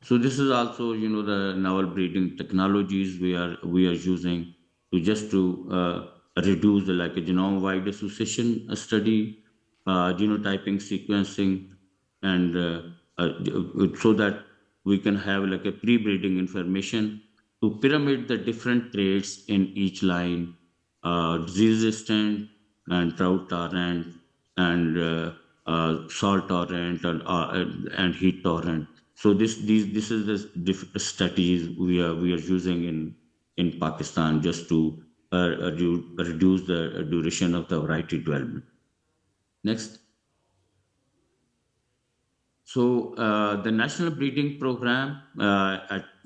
So this is also, the novel breeding technologies we are using to just to reduce the like a genome-wide association study, genotyping, sequencing, and so that we can have like a pre-breeding information to pyramid the different traits in each line, disease resistant and drought tolerant and salt tolerant and heat tolerant. So this is the strategies we are using in Pakistan just to reduce the duration of the variety development. Next. So the National Breeding Program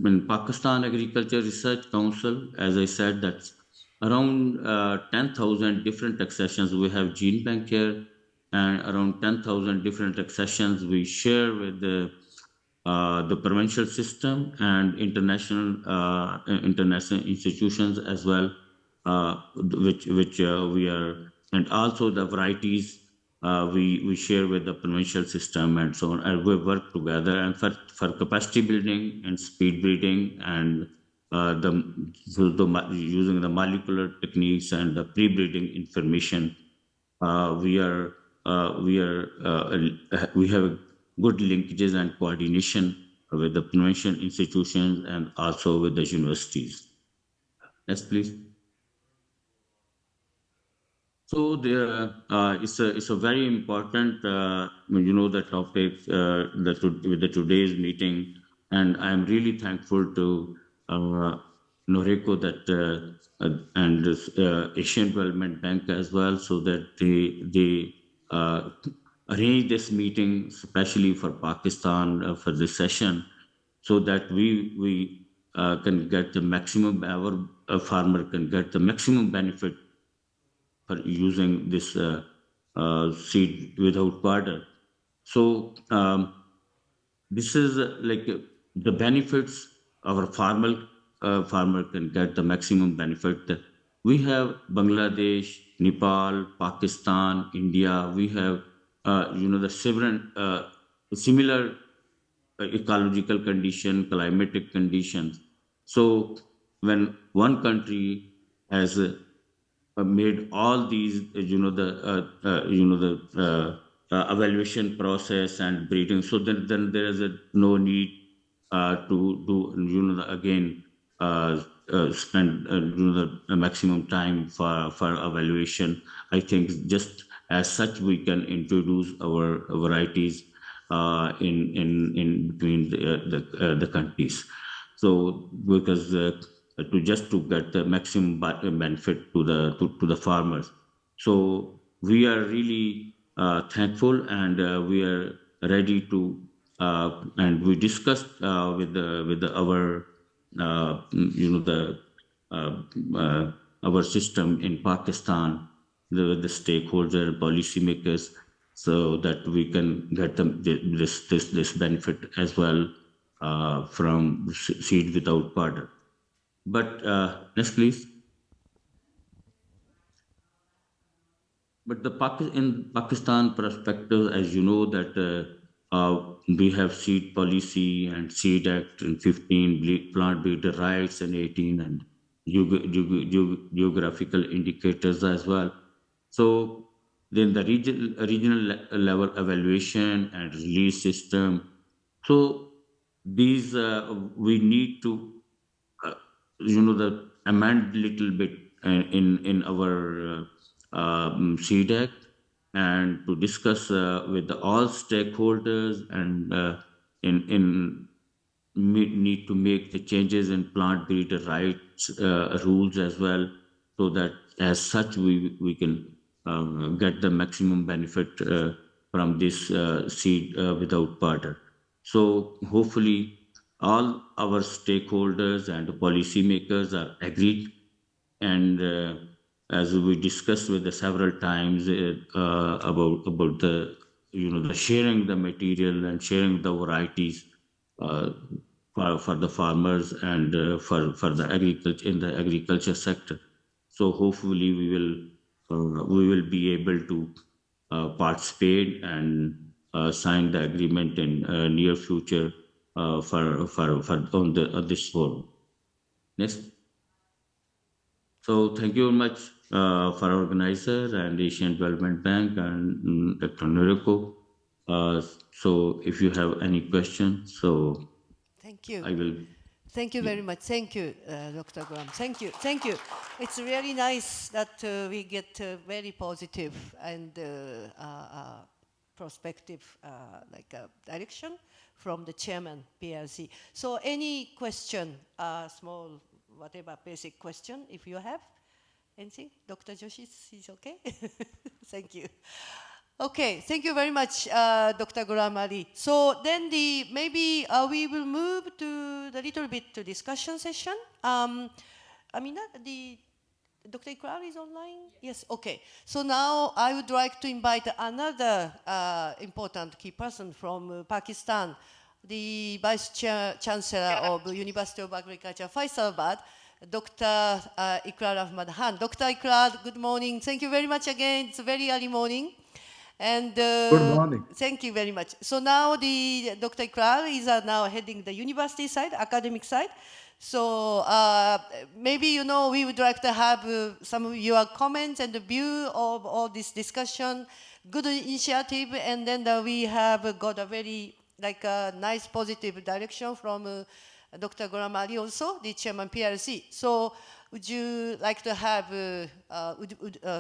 in Pakistan Agriculture Research Council, as I said, that's around 10,000 different accessions. We have gene bank here, and around 10,000 different accessions we share with the provincial system and international institutions as well, which we are, and also the varieties we share with the provincial system and so on, and we work together and for capacity building and speed breeding and using the molecular techniques and the pre-breeding information. We have good linkages and coordination with the provincial institutions and also with the universities. Next, please. So there, it's a very important, the topic with the today's meeting, and I'm really thankful to Noriko and this Asian Development Bank as well, so that they arrange this meeting especially for Pakistan for this session, so that we can get the maximum, our farmer can get the maximum benefit for using this seed without water. So this is the benefits our farmer can get the maximum benefit. We have Bangladesh, Nepal, Pakistan, India. We have the similar ecological condition, climatic conditions. So when one country has made all these, evaluation process and breeding. So then there is no need to do, again, spend the maximum time for evaluation. I think just as such we can introduce our varieties in between the countries. So because to get the maximum benefit to the farmers. So we are really thankful, and we are ready to and we discussed with our our system in Pakistan, the stakeholder policymakers, so that we can get this benefit as well from seed without border. But next, please. But in Pakistan perspective, as you know, that we have seed policy and seed act in 15, plant breeder rights in 18, and geographical indicators as well. So then the regional level evaluation and release system. So these we need to the amend little bit in our seed act, and to discuss with all stakeholders, and in need to make the changes in plant breeder rights rules as well, so that as such we can get the maximum benefit from this seed without border. So hopefully all our stakeholders and policymakers are agreed, and as we discussed with the several times about the the sharing the material and sharing the varieties uh, for the farmers and for the agriculture in the agriculture sector. So hopefully we will be able to participate and sign the agreement in near future for on the on this forum. Next. So thank you very much for organizer and Asian Development Bank and Dr. Noriko. So if you have any questions, so
Thank you.
I will.
Thank you very much. Thank you, Dr. Graham. Thank you. Thank you. It's really nice that we get very positive and prospective direction from the chairman, PRC. So any question, small, whatever basic question, if you have anything, Dr. Joshi is okay? Thank you. Okay, thank you very much, Dr. Ghulam Ali. So then maybe we will move to the little bit to discussion session. Amina, Dr. Ikrar is online? Yes, okay. So now I would like to invite another important key person from Pakistan, the Vice Chancellor of the University of Agriculture, Faisalabad, Dr. Ikrar Ahmad Khan. Dr. Ikrar, good morning. Thank you very much again. It's a very early morning. And
Good morning.
thank you very much. So now Dr. Ikrar is now heading the university side, academic side. So maybe, we would like to have some of your comments and the view of all this discussion, good initiative, and then we have got a very nice positive direction from Dr. Ghulam Ali also, the chairman PRC. So would you like to have,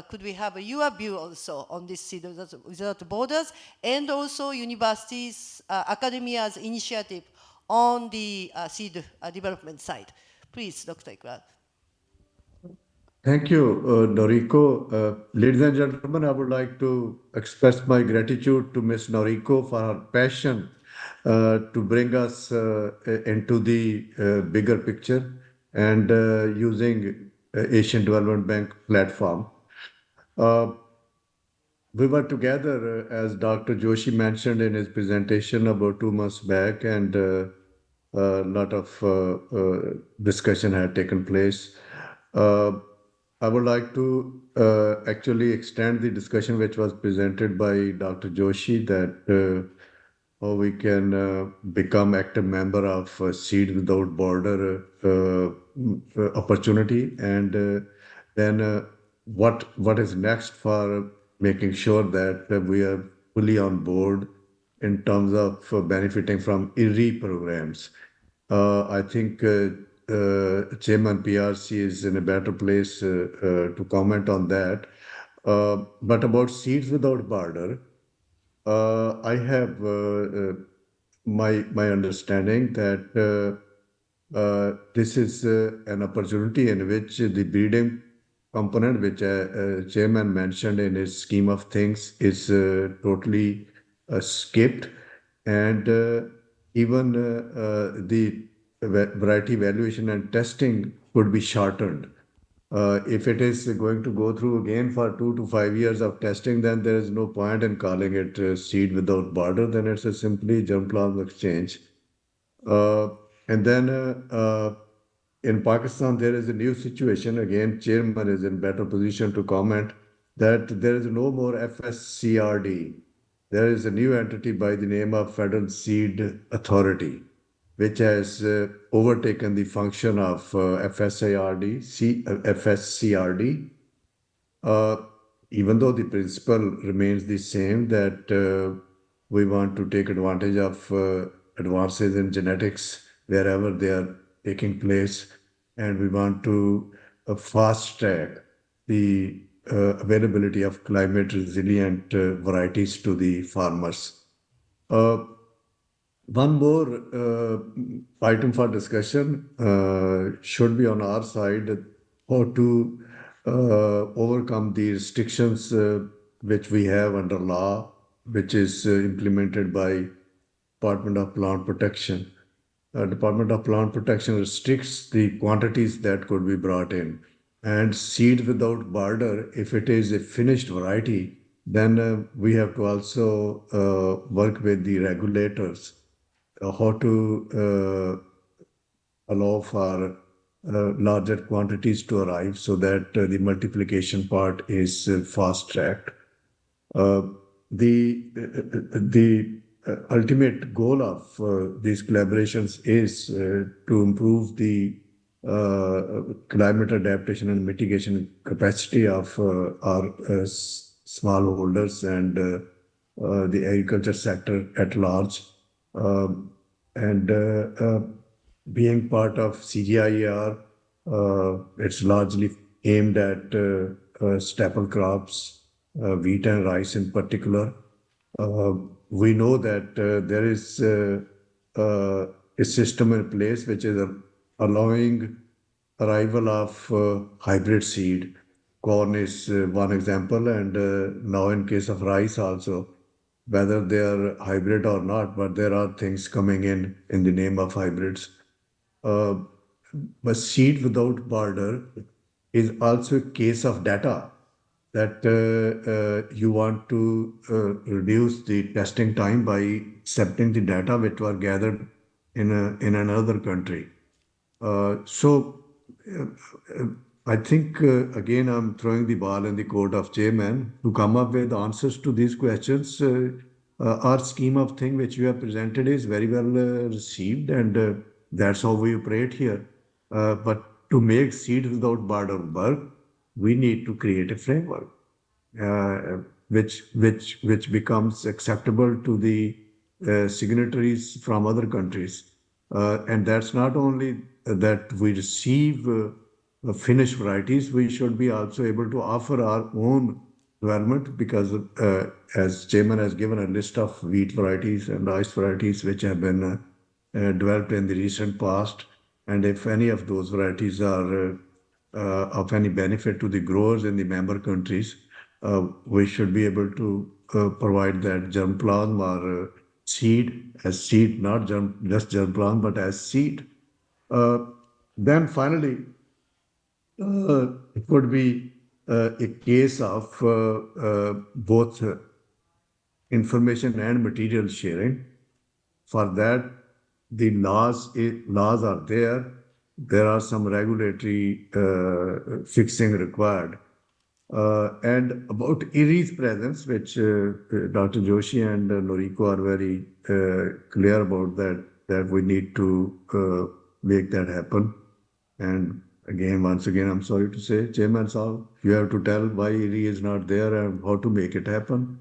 could we have your view also on this Seed Without Borders and also universities, academia's initiative on the seed development side? Please, Dr. Ikrar.
Thank you, Noriko. Ladies and gentlemen, I would like to express my gratitude to Ms. Noriko for her passion to bring us into the bigger picture and using Asian Development Bank platform. We were together, as Dr. Joshi mentioned in his presentation about 2 months back, and a lot of discussion had taken place. I would like to actually extend the discussion which was presented by Dr. Joshi that how we can become active member of Seed Without Border opportunity, and then what is next for making sure that we are fully on board in terms of benefiting from IRRI programs. I think Chairman PRC is in a better place to comment on that. But about Seeds Without Border, I have my understanding that this is an opportunity in which the breeding component, which Chairman mentioned in his scheme of things, is totally skipped, and even the variety evaluation and testing could be shortened. If it is going to go through again for 2 to 5 years of testing, then there is no point in calling it Seed Without Border. Then it's a simply germplasm exchange. And then in Pakistan, there is a new situation. Again, chairman is in better position to comment that there is no more FSCRD. There is a new entity by the name of Federal Seed Authority, which has overtaken the function of FSCRD, even though the principle remains the same, that we want to take advantage of advances in genetics wherever they are taking place, and we want to fast track the availability of climate resilient varieties to the farmers. One more item for discussion should be on our side, how to overcome the restrictions which we have under law which is implemented by Department of Plant Protection. Department of Plant Protection restricts the quantities that could be brought in. And seed without border, if it is a finished variety, then we have to also work with the regulators how to allow for larger quantities to arrive so that the multiplication part is fast tracked. Uh, the ultimate goal of these collaborations is to improve the climate adaptation and mitigation capacity of our smallholders and the agriculture sector at large. And being part of CGIAR, it's largely aimed at staple crops, wheat and rice in particular. We know that there is a system in place which is allowing arrival of hybrid seed. Corn is one example, and now in case of rice also, whether they are hybrid or not, but there are things coming in the name of hybrids. Uh, but seed without border is also a case of data that you want to reduce the testing time by accepting the data which were gathered in another country. So I think again I'm throwing the ball in the court of chairman to come up with answers to these questions. Our scheme of thing which you have presented is very well received, and that's how we operate here. But to make seed without border work, we need to create a framework which becomes acceptable to the signatories from other countries. And that's not only that we receive finished varieties, we should be also able to offer our own development because as chairman has given a list of wheat varieties and rice varieties which have been developed in the recent past. And if any of those varieties are of any benefit to the growers in the member countries, we should be able to provide that germplasm or seed as seed, not just germplasm, but as seed. Then finally, it would be a case of both information and material sharing. For that, the laws are there. There are some regulatory fixing required. And about IRI's presence, which Dr. Joshi and Noriko are very clear about that we need to make that happen. And again, once again, I'm sorry to say, Chairman Saab, you have to tell why IRI is not there and how to make it happen.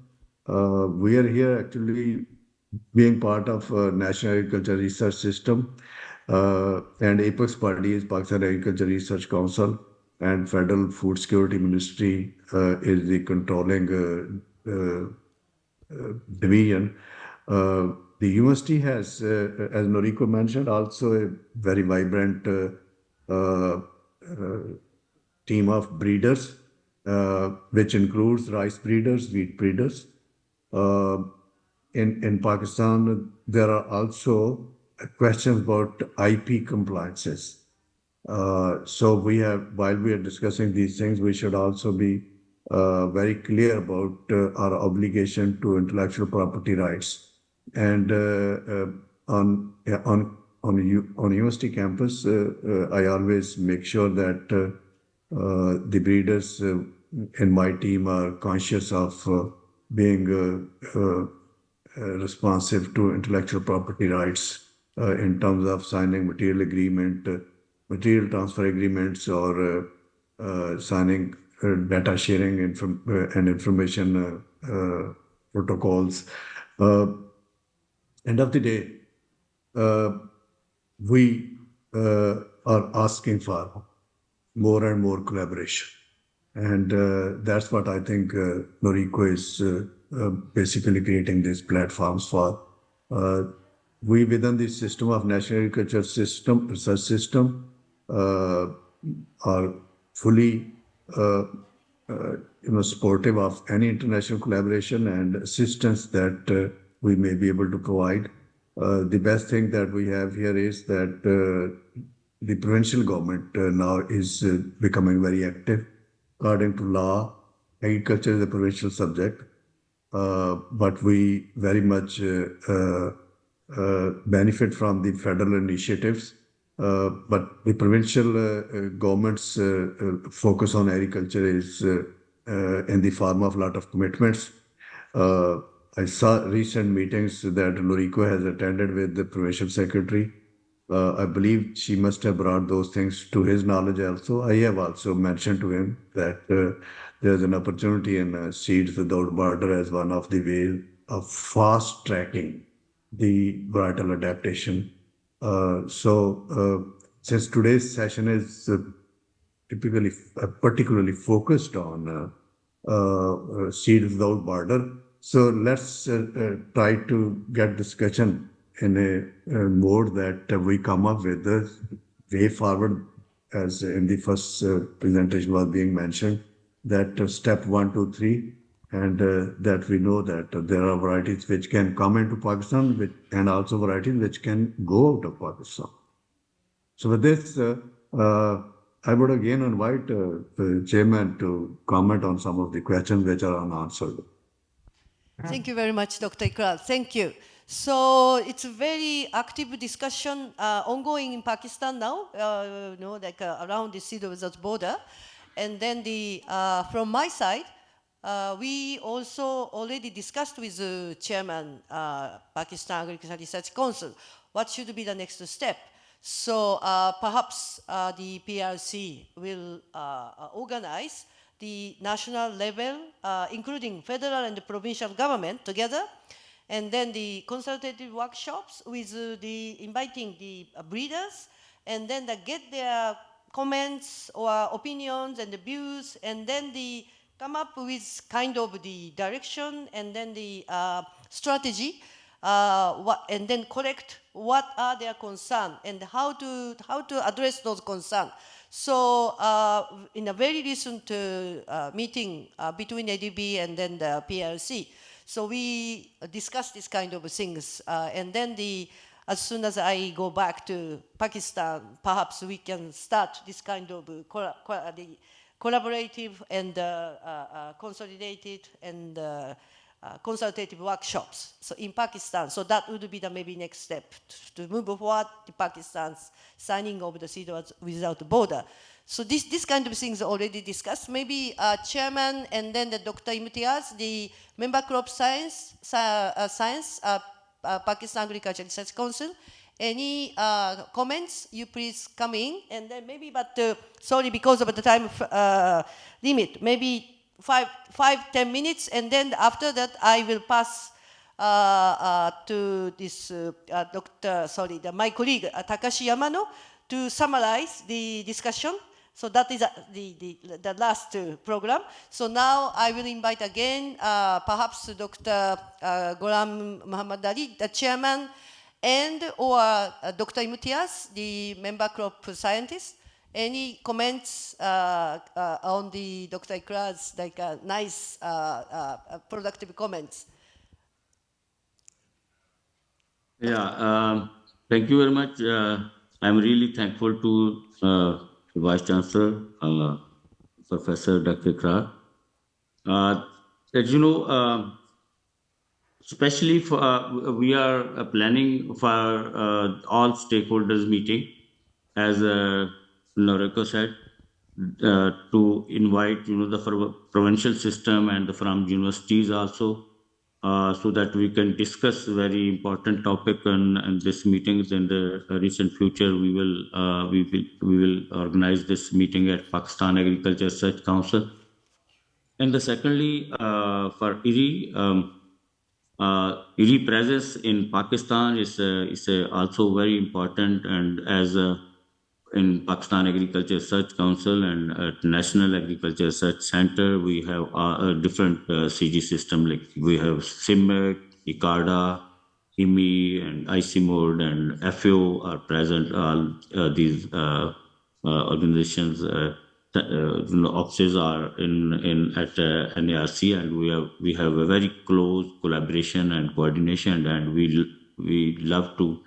We are here actually being part of National Agriculture Research System, and apex body is Pakistan Agriculture Research Council, and Federal Food Security Ministry is the controlling division. The university has, as Noriko mentioned, also a very vibrant team of breeders, which includes rice breeders, wheat breeders. In Pakistan, there are also questions about IP compliances. So while we are discussing these things, we should also be very clear about our obligation to intellectual property rights. And on university campus, I always make sure that the breeders in my team are conscious of being responsive to intellectual property rights in terms of signing material transfer agreements, or signing data sharing and information protocols. End of the day, we are asking for more and more collaboration. And that's what I think Noriko is basically creating these platforms for. We within the system of National Agriculture Research System are fully supportive of any international collaboration and assistance that we may be able to provide. The best thing that we have here is that the provincial government now is becoming very active. According to law, agriculture is a provincial subject, but we very much benefit from the federal initiatives. But the provincial government's focus on agriculture is in the form of a lot of commitments. I saw recent meetings that Lorico has attended with the provincial secretary. I believe she must have brought those things to his knowledge also. I have also mentioned to him that there's an opportunity in Seeds Without Border as one of the ways of fast tracking the varietal adaptation. Since today's session is typically particularly focused on Seeds Without Border, so let's try to get discussion in a mode that we come up with the way forward, as in the first presentation was being mentioned, that step 1, 2, 3, and that we know that there are varieties which can come into Pakistan and also varieties which can go out of Pakistan. So with this, I would again invite the chairman to comment on some of the questions which are unanswered.
Thank you very much, Dr. Ikral. Thank you. So it's a very active discussion ongoing in Pakistan now, around the Seeds Without Border. And then from my side, we also already discussed with the chairman, Pakistan Agricultural Research Council, what should be the next step. So perhaps the PRC will organize the national level, including federal and provincial government together, and then the consultative workshops with inviting the breeders, and then get their comments or opinions and the views, and then come up with kind of the direction and then the strategy, and then collect what are their concerns and how to address those concerns. So in a very recent meeting between ADB and then the PRC, so we discussed this kind of things, and then as soon as I go back to Pakistan, perhaps we can start this kind of collaborative and consolidated and consultative workshops. So in Pakistan, so that would be the maybe next step to move forward to Pakistan's signing of the Seeds Without Border. So this kind of things are already discussed. Maybe chairman and then the Dr. Imtiaz, the member crop science, Pakistan Agricultural Research Council. Any comments? You please come in, and then maybe, but sorry, because of the time limit, maybe 5-10 minutes, and then after that I will pass to this my colleague Takashi Yamano to summarize the discussion. So that is the last program. So now I will invite again perhaps Dr. Ghulam Muhammad Ali, the chairman, and or Dr. Imtiaz, the member crop scientist. Any comments on the Dr. Ikral's nice productive comments?
Yeah, thank you very much. I'm really thankful to Vice Chancellor, Professor Dr. Ikral. As you know, especially for we are planning for all stakeholders meeting, as Noriko said, to invite the provincial system and from universities also, so that we can discuss very important topic in this meetings. In the recent future, we will organize this meeting at Pakistan Agriculture Research Council. And secondly, for IRI, IRI presence in Pakistan is also very important, and as in Pakistan Agriculture Research Council and at National Agriculture Research Center, we have a different CG system, like we have CIMMET, ICARDA, IMI, and ICMOD, and FAO are present. All these organizations offices are in at NARC, and we have a very close collaboration and coordination, and we love to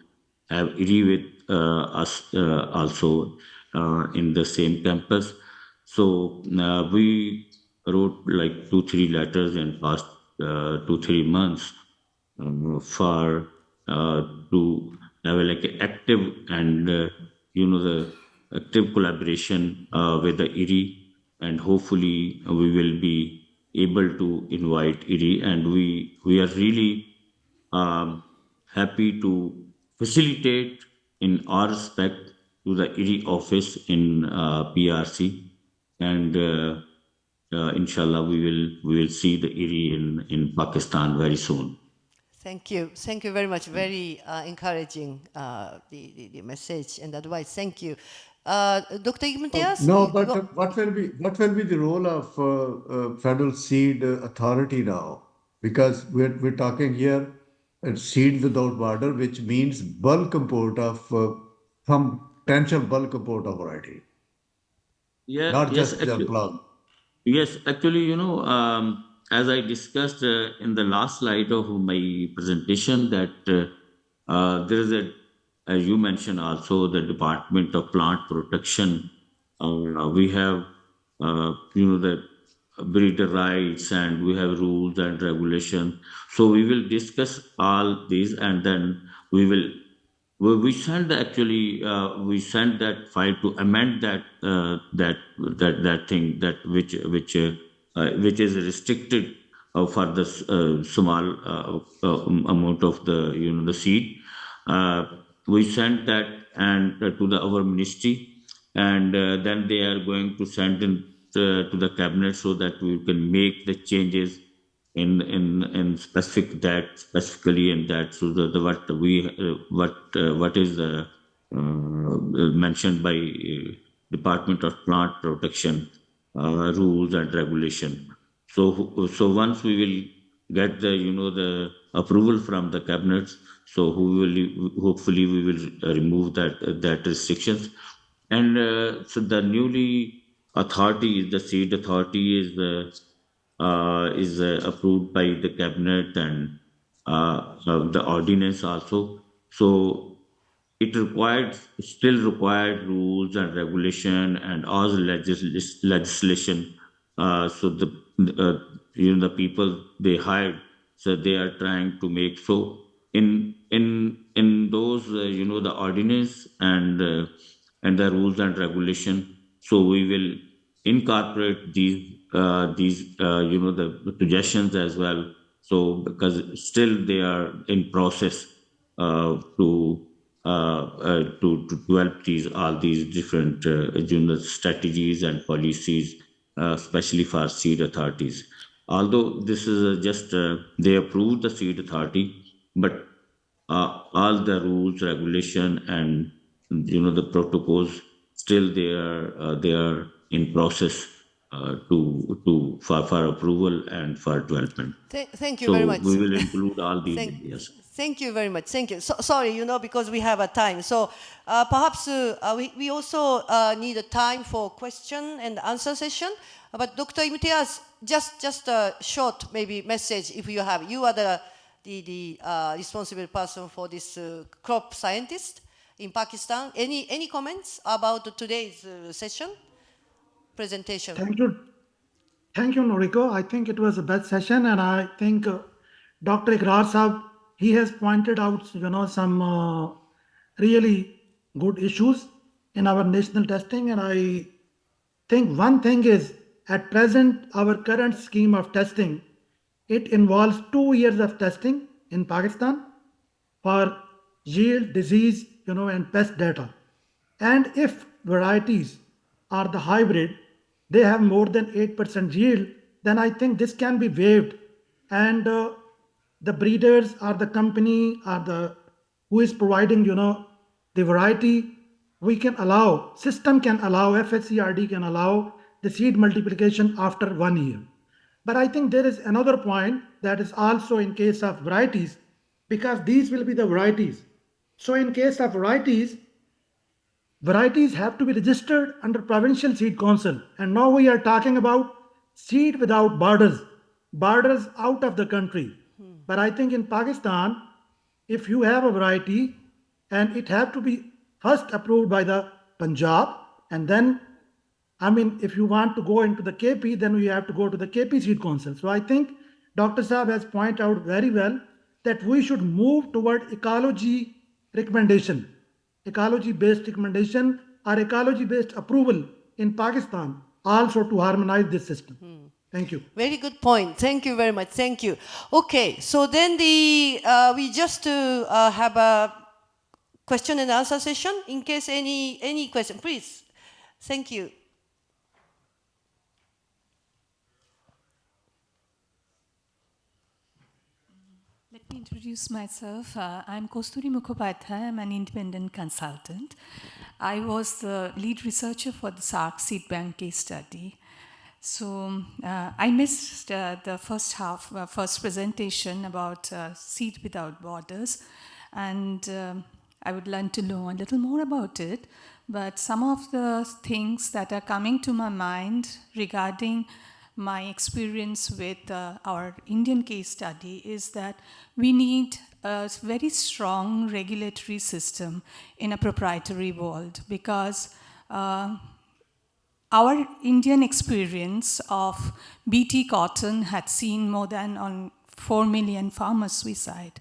have IRI with us also in the same campus. So we wrote like 2-3 letters in past 2-3 months for to have a, like a active and the active collaboration with the IRI, and hopefully we will be able to invite IRI, and we are really um, happy to facilitate in our respect to the IRI office in PRC, and inshallah we will see the IRI in Pakistan very soon.
Thank you very much. Very encouraging the message and advice. Thank you, Dr. Igmatias.
No, but what will be the role of Federal Seed Authority now? Because we're talking here seed without border, which means bulk import of some potential bulk import of variety,
Yeah,
not
yes,
just
actually,
plug.
yes, actually, as I discussed in the last slide of my presentation, that there is a, as you mentioned also, the Department of Plant Protection. We have, the breeder rights, and we have rules and regulations. So we will discuss all these, and then we will we sent actually we sent that file to amend that thing that which is restricted for the small amount of the the seed. We sent that and to the our ministry, and then they are going to send in to the cabinet so that we can make the changes in specifically in that, so the what is mentioned by Department of Plant Protection rules and regulation. So once we will get the the approval from the cabinet, so who will hopefully we will remove that restrictions. And so the newly authority, the seed authority is approved by the cabinet, and the ordinance also. So it required still required rules and regulation and all the legislation. So uh, the people they hired, so they are trying to make so in those the ordinance and the rules and regulation. So we will incorporate the suggestions as well. So because still they are in process to develop these all these different strategies and policies, especially for seed authorities. Although this is just they approved the seed authority, but all the rules, regulation, and the protocols still they are in process for approval and for development.
Thank you very
So
much.
we will include all these
Thank,
areas.
thank you very much. Thank you. Sorry, because we have a time. So perhaps we also need a time for question and answer session. But Dr. Imtiaz, just a short maybe message if you have. You are the responsible person for this crop scientist in Pakistan. Any comments about today's session presentation?
Thank you. Thank you, Noriko. I think it was a best session, and I think Dr. Ikrar Saab, he has pointed out, some really good issues in our national testing. And I think one thing is, at present, our current scheme of testing, it involves 2 years of testing in Pakistan for yield, disease, and pest data. And if varieties are the hybrid, they have more than 8% yield, then I think this can be waived. And the breeders or the company or the who is providing, the variety, we can allow, system can allow, FHCRD can allow the seed multiplication after 1 year. But I think there is another point that is also in case of varieties, because these will be the varieties. So in case of varieties, varieties have to be registered under Provincial Seed Council. And now we are talking about seed without borders out of the country. But I think in Pakistan, if you have a variety and it have to be first approved by the Punjab, and then, I mean, if you want to go into the KP, then you have to go to the KP Seed Council. So I think Dr. Saab has pointed out very well that we should move toward ecology recommendation, ecology-based recommendation or ecology-based approval in Pakistan also to harmonize this system. Thank you.
Very good point. Thank you very much. Thank you. Okay, so then we just have a question and answer session. In case any question, please. Thank you.
Let me introduce myself. I'm Kosturi Mukhopadhyay. I'm an independent consultant. I was the lead researcher for the SARC Seed Bank case study. So I missed the first presentation about Seed Without Borders, and I would like to know a little more about it. But some of the things that are coming to my mind regarding my experience with our Indian case study is that we need a very strong regulatory system in a proprietary world, because our Indian experience of BT cotton had seen more than 4 million farmers suicide.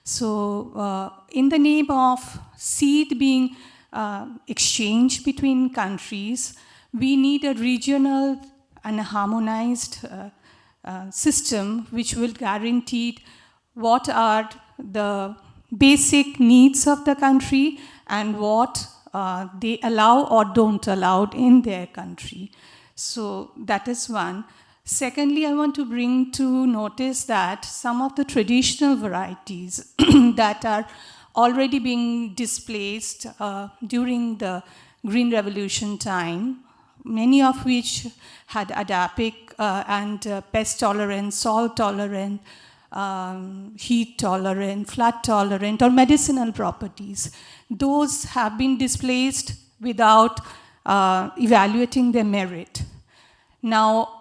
So in the name of seed being exchanged between countries, we need a regional and a harmonized system which will guarantee what are the basic needs of the country and what they allow or don't allow in their country. So that is one. Secondly, I want to bring to notice that some of the traditional varieties that are already being displaced during the Green Revolution time, many of which had adipic and pest tolerant, salt tolerant, heat tolerant, flood tolerant, or medicinal properties. Those have been displaced without evaluating their merit. Now,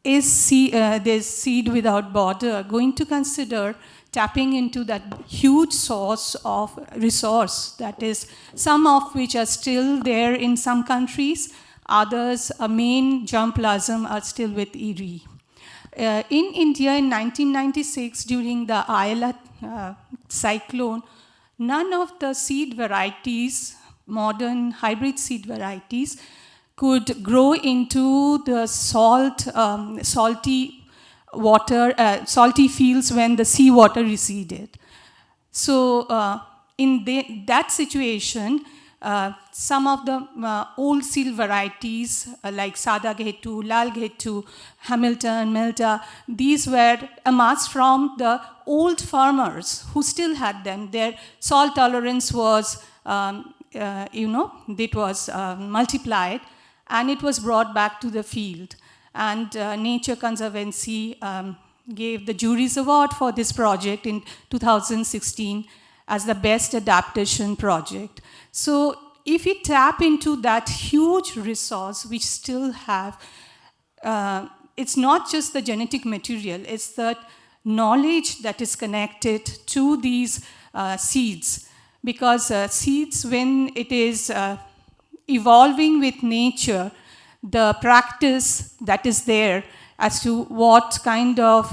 is this Seed Without Border going to consider tapping into that huge source of resource, that is, some of which are still there in some countries, others, a main germplasm, are still with ERI. In India in 1996, during the Ayala cyclone, none of the seed varieties, modern hybrid seed varieties, could grow into the salty fields when the seawater receded. So in that situation, some of the old seed varieties like Sada Ghetu, Lal Ghetu, Hamilton, Milta, these were amassed from the old farmers who still had them. Their salt tolerance was, it was multiplied, and it was brought back to the field. And Nature Conservancy gave the jury's award for this project in 2016 as the best adaptation project. So if we tap into that huge resource, which still have, it's not just the genetic material, it's the knowledge that is connected to these seeds. Because seeds, when it is evolving with nature, the practice that is there as to what kind of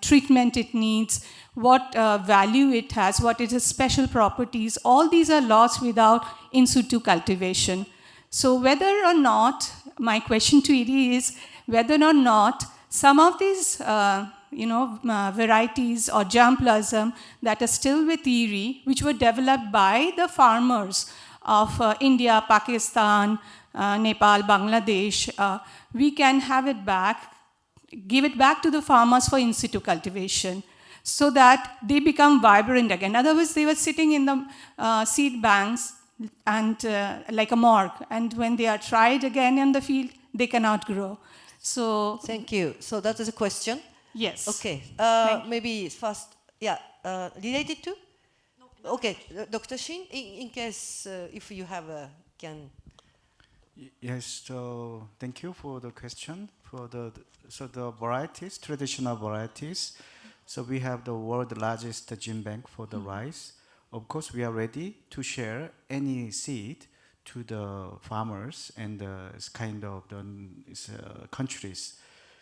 treatment it needs, what value it has, what its special properties, all these are lost without in situ cultivation. So whether or not, my question to ED is, whether or not some of these varieties or germplasm that are still with ERI, which were developed by the farmers of India, Pakistan, Nepal, Bangladesh, we can have it back, give it back to the farmers for in situ cultivation, so that they become vibrant again. Otherwise, they were sitting in the seed banks and like a morgue, and when they are tried again in the field, they cannot grow. So
thank you. So that is a question.
Yes.
Okay. Maybe first, related to? Okay, Dr. Shin, in case if you have can.
Yes, so thank you for the question. So the varieties, traditional varieties. So we have the world largest gene bank for the rice. Of course, we are ready to share any seed to the farmers and it's kind of the countries.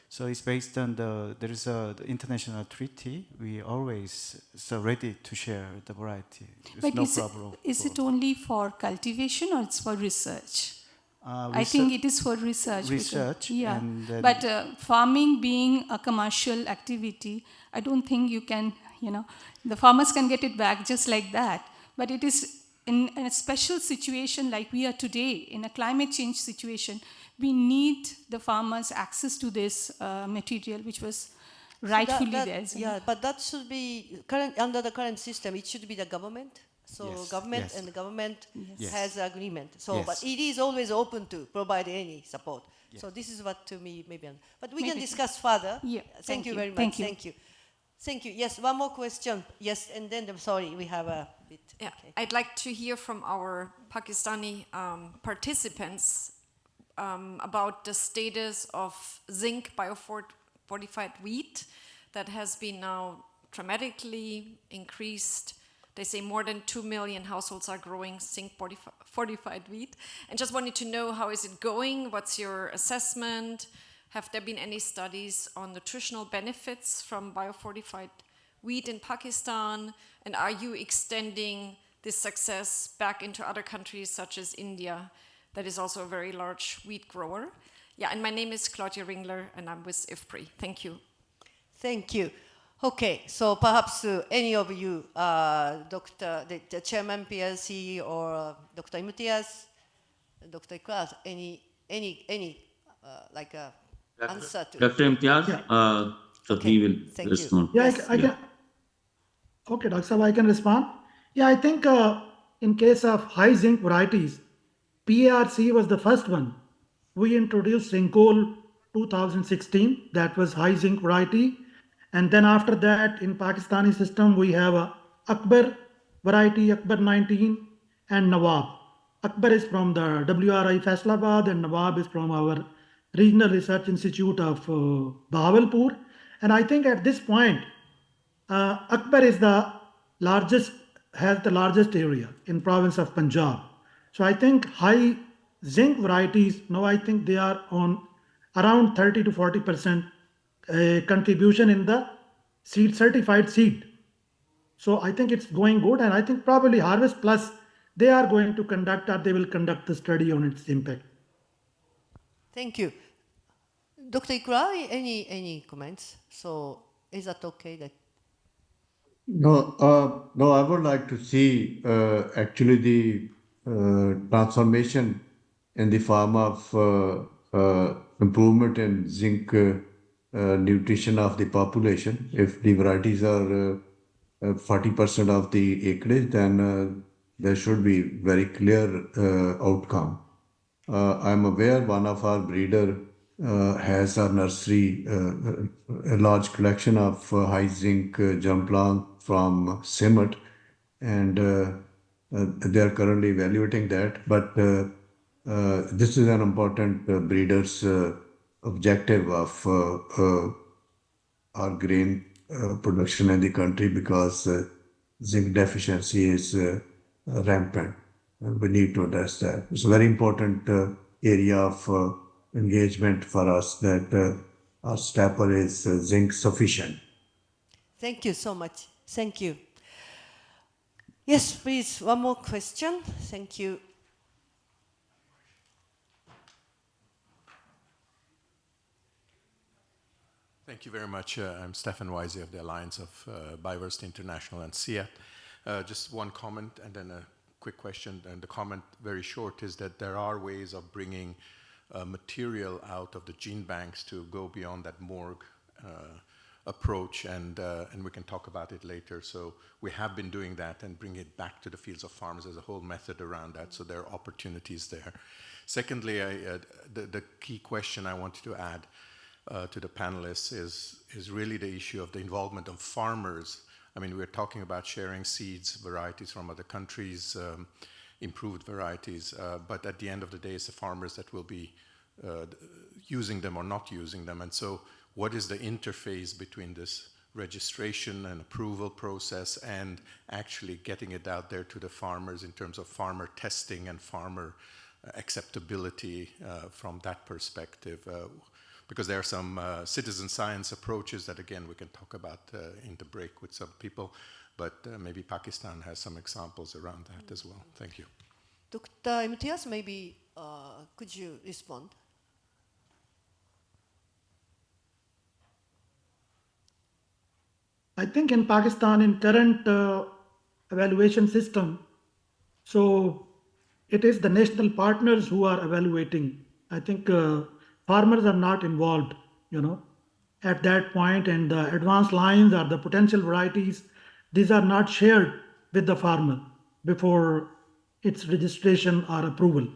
So it's based on there is the international treaty. We always so ready to share the variety. There's
But
no problem.
is it only for cultivation or it's for research? I
Research-
think it is for research.
Research,
yeah.
and then-
But farming being a commercial activity, I don't think you can, the farmers can get it back just like that. But it is in a special situation like we are today, in a climate change situation, we need the farmers access to this material, which was rightfully theirs.
Yeah, but that should be under the current system. It should be the government. So
Yes,
government
yes.
and the government
Yes.
has agreement. So,
Yes.
but it is always open to provide any support.
Yes.
So this is what to me maybe. But we can
Maybe.
discuss further.
Yeah,
Thank you very much.
Thank you.
Thank you. Thank you. Yes, one more question. Yes, and then I'm sorry, we have a bit.
Yeah,
Okay.
I'd like to hear from our Pakistani participants about the status of zinc biofortified wheat that has been now dramatically increased. They say more than 2 million households are growing zinc fortified wheat. And just wanted to know, how is it going? What's your assessment? Have there been any studies on nutritional benefits from biofortified wheat in Pakistan? And are you extending this success back into other countries such as India, that is also a very large wheat grower? Yeah, and my name is Claudia Ringler, and I'm with IFPRI. Thank you.
Thank you. Okay, so perhaps any of you, Dr. The Chairman PLC or Dr. Imtiaz, Dr. Ikraz, any like a answer to?
Dr. Imtiaz, so
Okay,
he will
thank you.
respond.
Yeah,
Yes.
I can. Okay, Dr. Saab, I can respond. Yeah, I think in case of high zinc varieties, PARC was the first one. We introduced Zincol 2016, that was high zinc variety. And then after that, in Pakistani system, we have Akbar variety, Akbar 19, and Nawab. Akbar is from the WRI Faisalabad, and Nawab is from our Regional Research Institute of Bahawalpur. And I think at this point, Akbar is the largest, has the largest area in province of Punjab. So I think high zinc varieties, now I think they are on around 30 to 40% contribution in the seed certified seed. So I think it's going good, and I think probably Harvest Plus, they are going to conduct, or they will conduct the study on its impact.
Thank you. Dr. Ikra, any comments? So is that okay? That
No, I would like to see actually the transformation in the form of improvement in zinc nutrition of the population. If the varieties are 40% of the acreage, then there should be very clear outcome. I'm aware one of our breeder has a nursery, a large collection of high zinc germplant from Simit, and they are currently evaluating that. But this is an important breeder's objective of our grain production in the country, because zinc deficiency is rampant. And we need to address that. It's a very important area of engagement for us, that our staple is zinc sufficient.
Thank you so much. Thank you. Yes, please, one more question. Thank you.
Thank you very much. I'm Stefan Weise of the Alliance of Biodiversity International and SIAT. Just one comment and then a quick question. And the comment, very short, is that there are ways of bringing material out of the gene banks to go beyond that morgue approach, and we can talk about it later. So we have been doing that and bring it back to the fields of farmers. There's a whole method around that, so there are opportunities there. Secondly, the key question I wanted to add to the panelists is really the issue of the involvement of farmers. I mean, we're talking about sharing seeds, varieties from other countries, improved varieties, but at the end of the day, it's the farmers that will be using them or not using them. And so what is the interface between this registration and approval process and actually getting it out there to the farmers in terms of farmer testing and farmer acceptability from that perspective? Because there are some citizen science approaches that, again, we can talk about in the break with some people, but maybe Pakistan has some examples around that as well. Thank you.
Dr. Imtiaz, maybe could you respond?
I think in Pakistan, in current evaluation system, so it is the national partners who are evaluating. I think farmers are not involved, at that point, and the advanced lines or the potential varieties, these are not shared with the farmer before its registration or approval.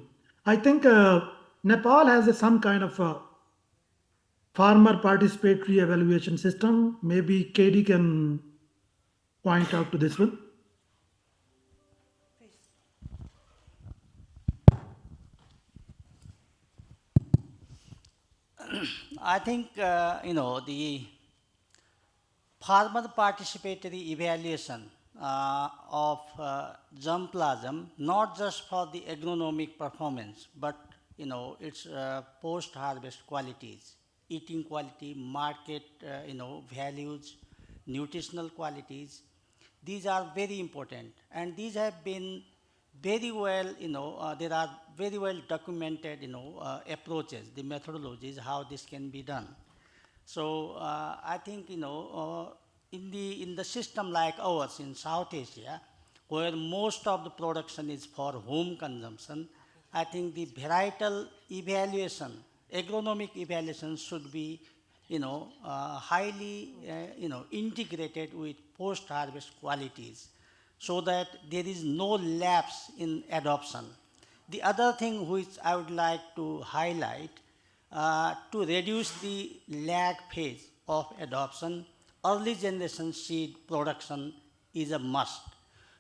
I think Nepal has some kind of farmer participatory evaluation system. Maybe Katie can point out to this one.
I think, the farmer participatory evaluation of germplasm, not just for the agronomic performance, but, its post-harvest qualities, eating quality, market, values, nutritional qualities. These are very important, and these have been very well, there are very well documented, approaches, the methodologies, how this can be done. So I think, in the system like ours in South Asia, where most of the production is for home consumption, I think the varietal evaluation, agronomic evaluation should be, highly, integrated with post-harvest qualities, so that there is no lapse in adoption. The other thing which I would like to highlight, to reduce the lag phase of adoption, early generation seed production is a must.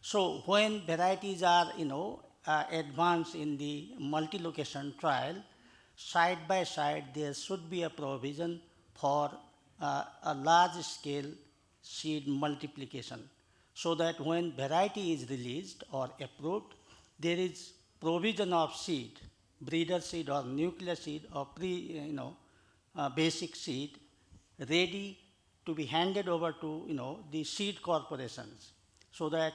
So when varieties are, advanced in the multi-location trial, side by side there should be a provision for a large scale seed multiplication, so that when variety is released or approved, there is provision of seed, breeder seed or nuclear seed or basic seed, ready to be handed over to, the seed corporations, so that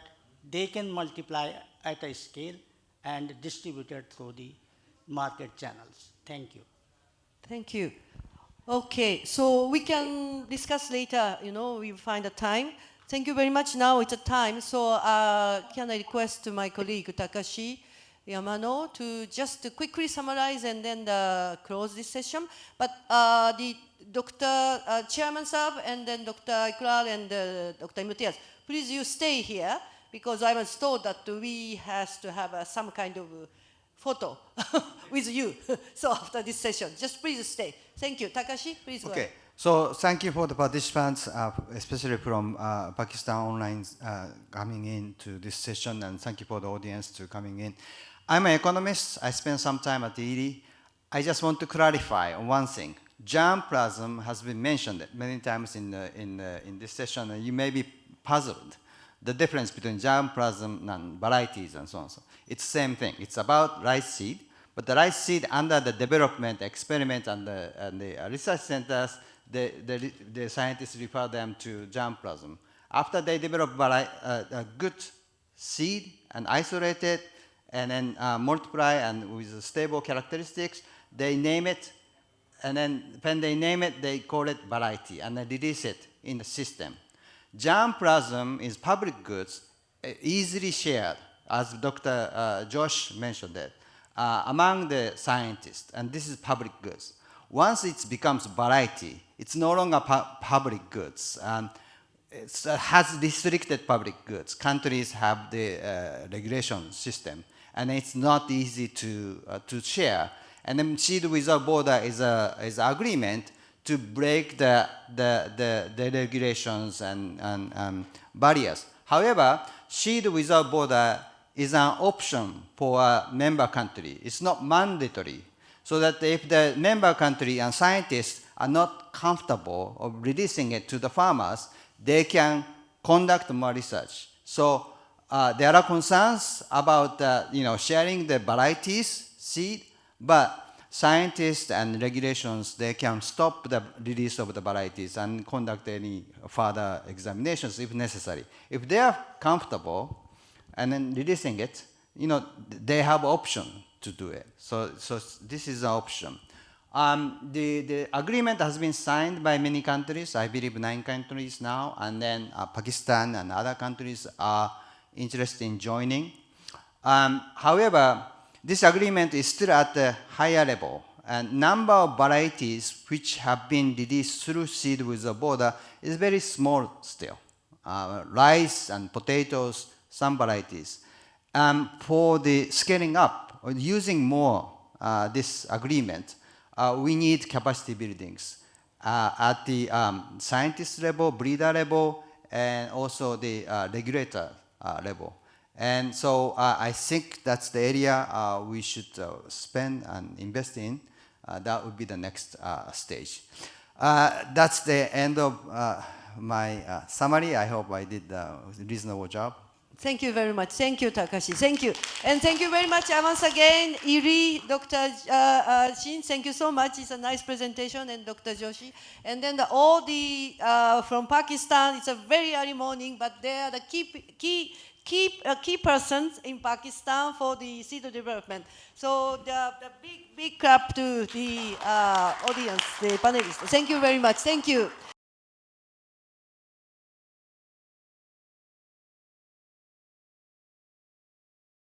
they can multiply at a scale and distribute it through the market channels. Thank you.
Thank you. Okay, so we can discuss later, we find a time. Thank you very much. Now it's a time, so can I request my colleague Takashi Yamano to just quickly summarize and then close this session. But the Dr. Chairman Sab and then Dr. Ikral and Dr. Imtiaz, please you stay here, because I was told that we has to have some kind of photo with you. So after this session, just please stay. Thank you. Takashi, please go ahead.
Okay. So thank you for the participants, especially from Pakistan online coming in to this session, and thank you for the audience to coming in. I'm an economist. I spent some time at the ED. I just want to clarify one thing. Germplasm has been mentioned many times in this session, and you may be puzzled. The difference between germplasm and varieties and so on. So it's the same thing. It's about rice seed, but the rice seed under the development, experiment, and the research centers, the scientists refer them to germplasm. After they develop a good seed and isolate it, and then multiply and with stable characteristics, they name it, and then when they name it, they call it variety, and they release it in the system. Germplasm is public goods, easily shared, as Dr. Josh mentioned it, among the scientists, and this is public goods. Once it becomes variety, it's no longer public goods. It has restricted public goods. Countries have the regulation system, and it's not easy to share. And then Seed Without Border is an agreement to break the regulations and barriers. However, Seed Without Border is an option for a member country. It's not mandatory. So that if the member country and scientists are not comfortable of releasing it to the farmers, they can conduct more research. So there are concerns about sharing the varieties, seed, but scientists and regulations, they can stop the release of the varieties and conduct any further examinations if necessary. If they are comfortable and then releasing it, they have option to do it. So this is an option. The agreement has been signed by many countries, I believe 9 countries now, and then Pakistan and other countries are interested in joining. However, this agreement is still at a higher level, and number of varieties which have been released through Seed Without Border is very small still. Rice and potatoes, some varieties. For the scaling up, or using more this agreement, we need capacity buildings at the scientist level, breeder level, and also the regulator level. And so I think that's the area we should spend and invest in. That would be the next stage. That's the end of my summary. I hope I did a reasonable job.
Thank you very much. Thank you, Takashi. Thank you. And thank you very much once again, Iri, Dr. Shin. Thank you so much. It's a nice presentation, and Dr. Joshi. And then all the from Pakistan, it's a very early morning, but they are the key persons in Pakistan for the seed development. So the big clap to the audience, the panelists. Thank you very much. Thank you.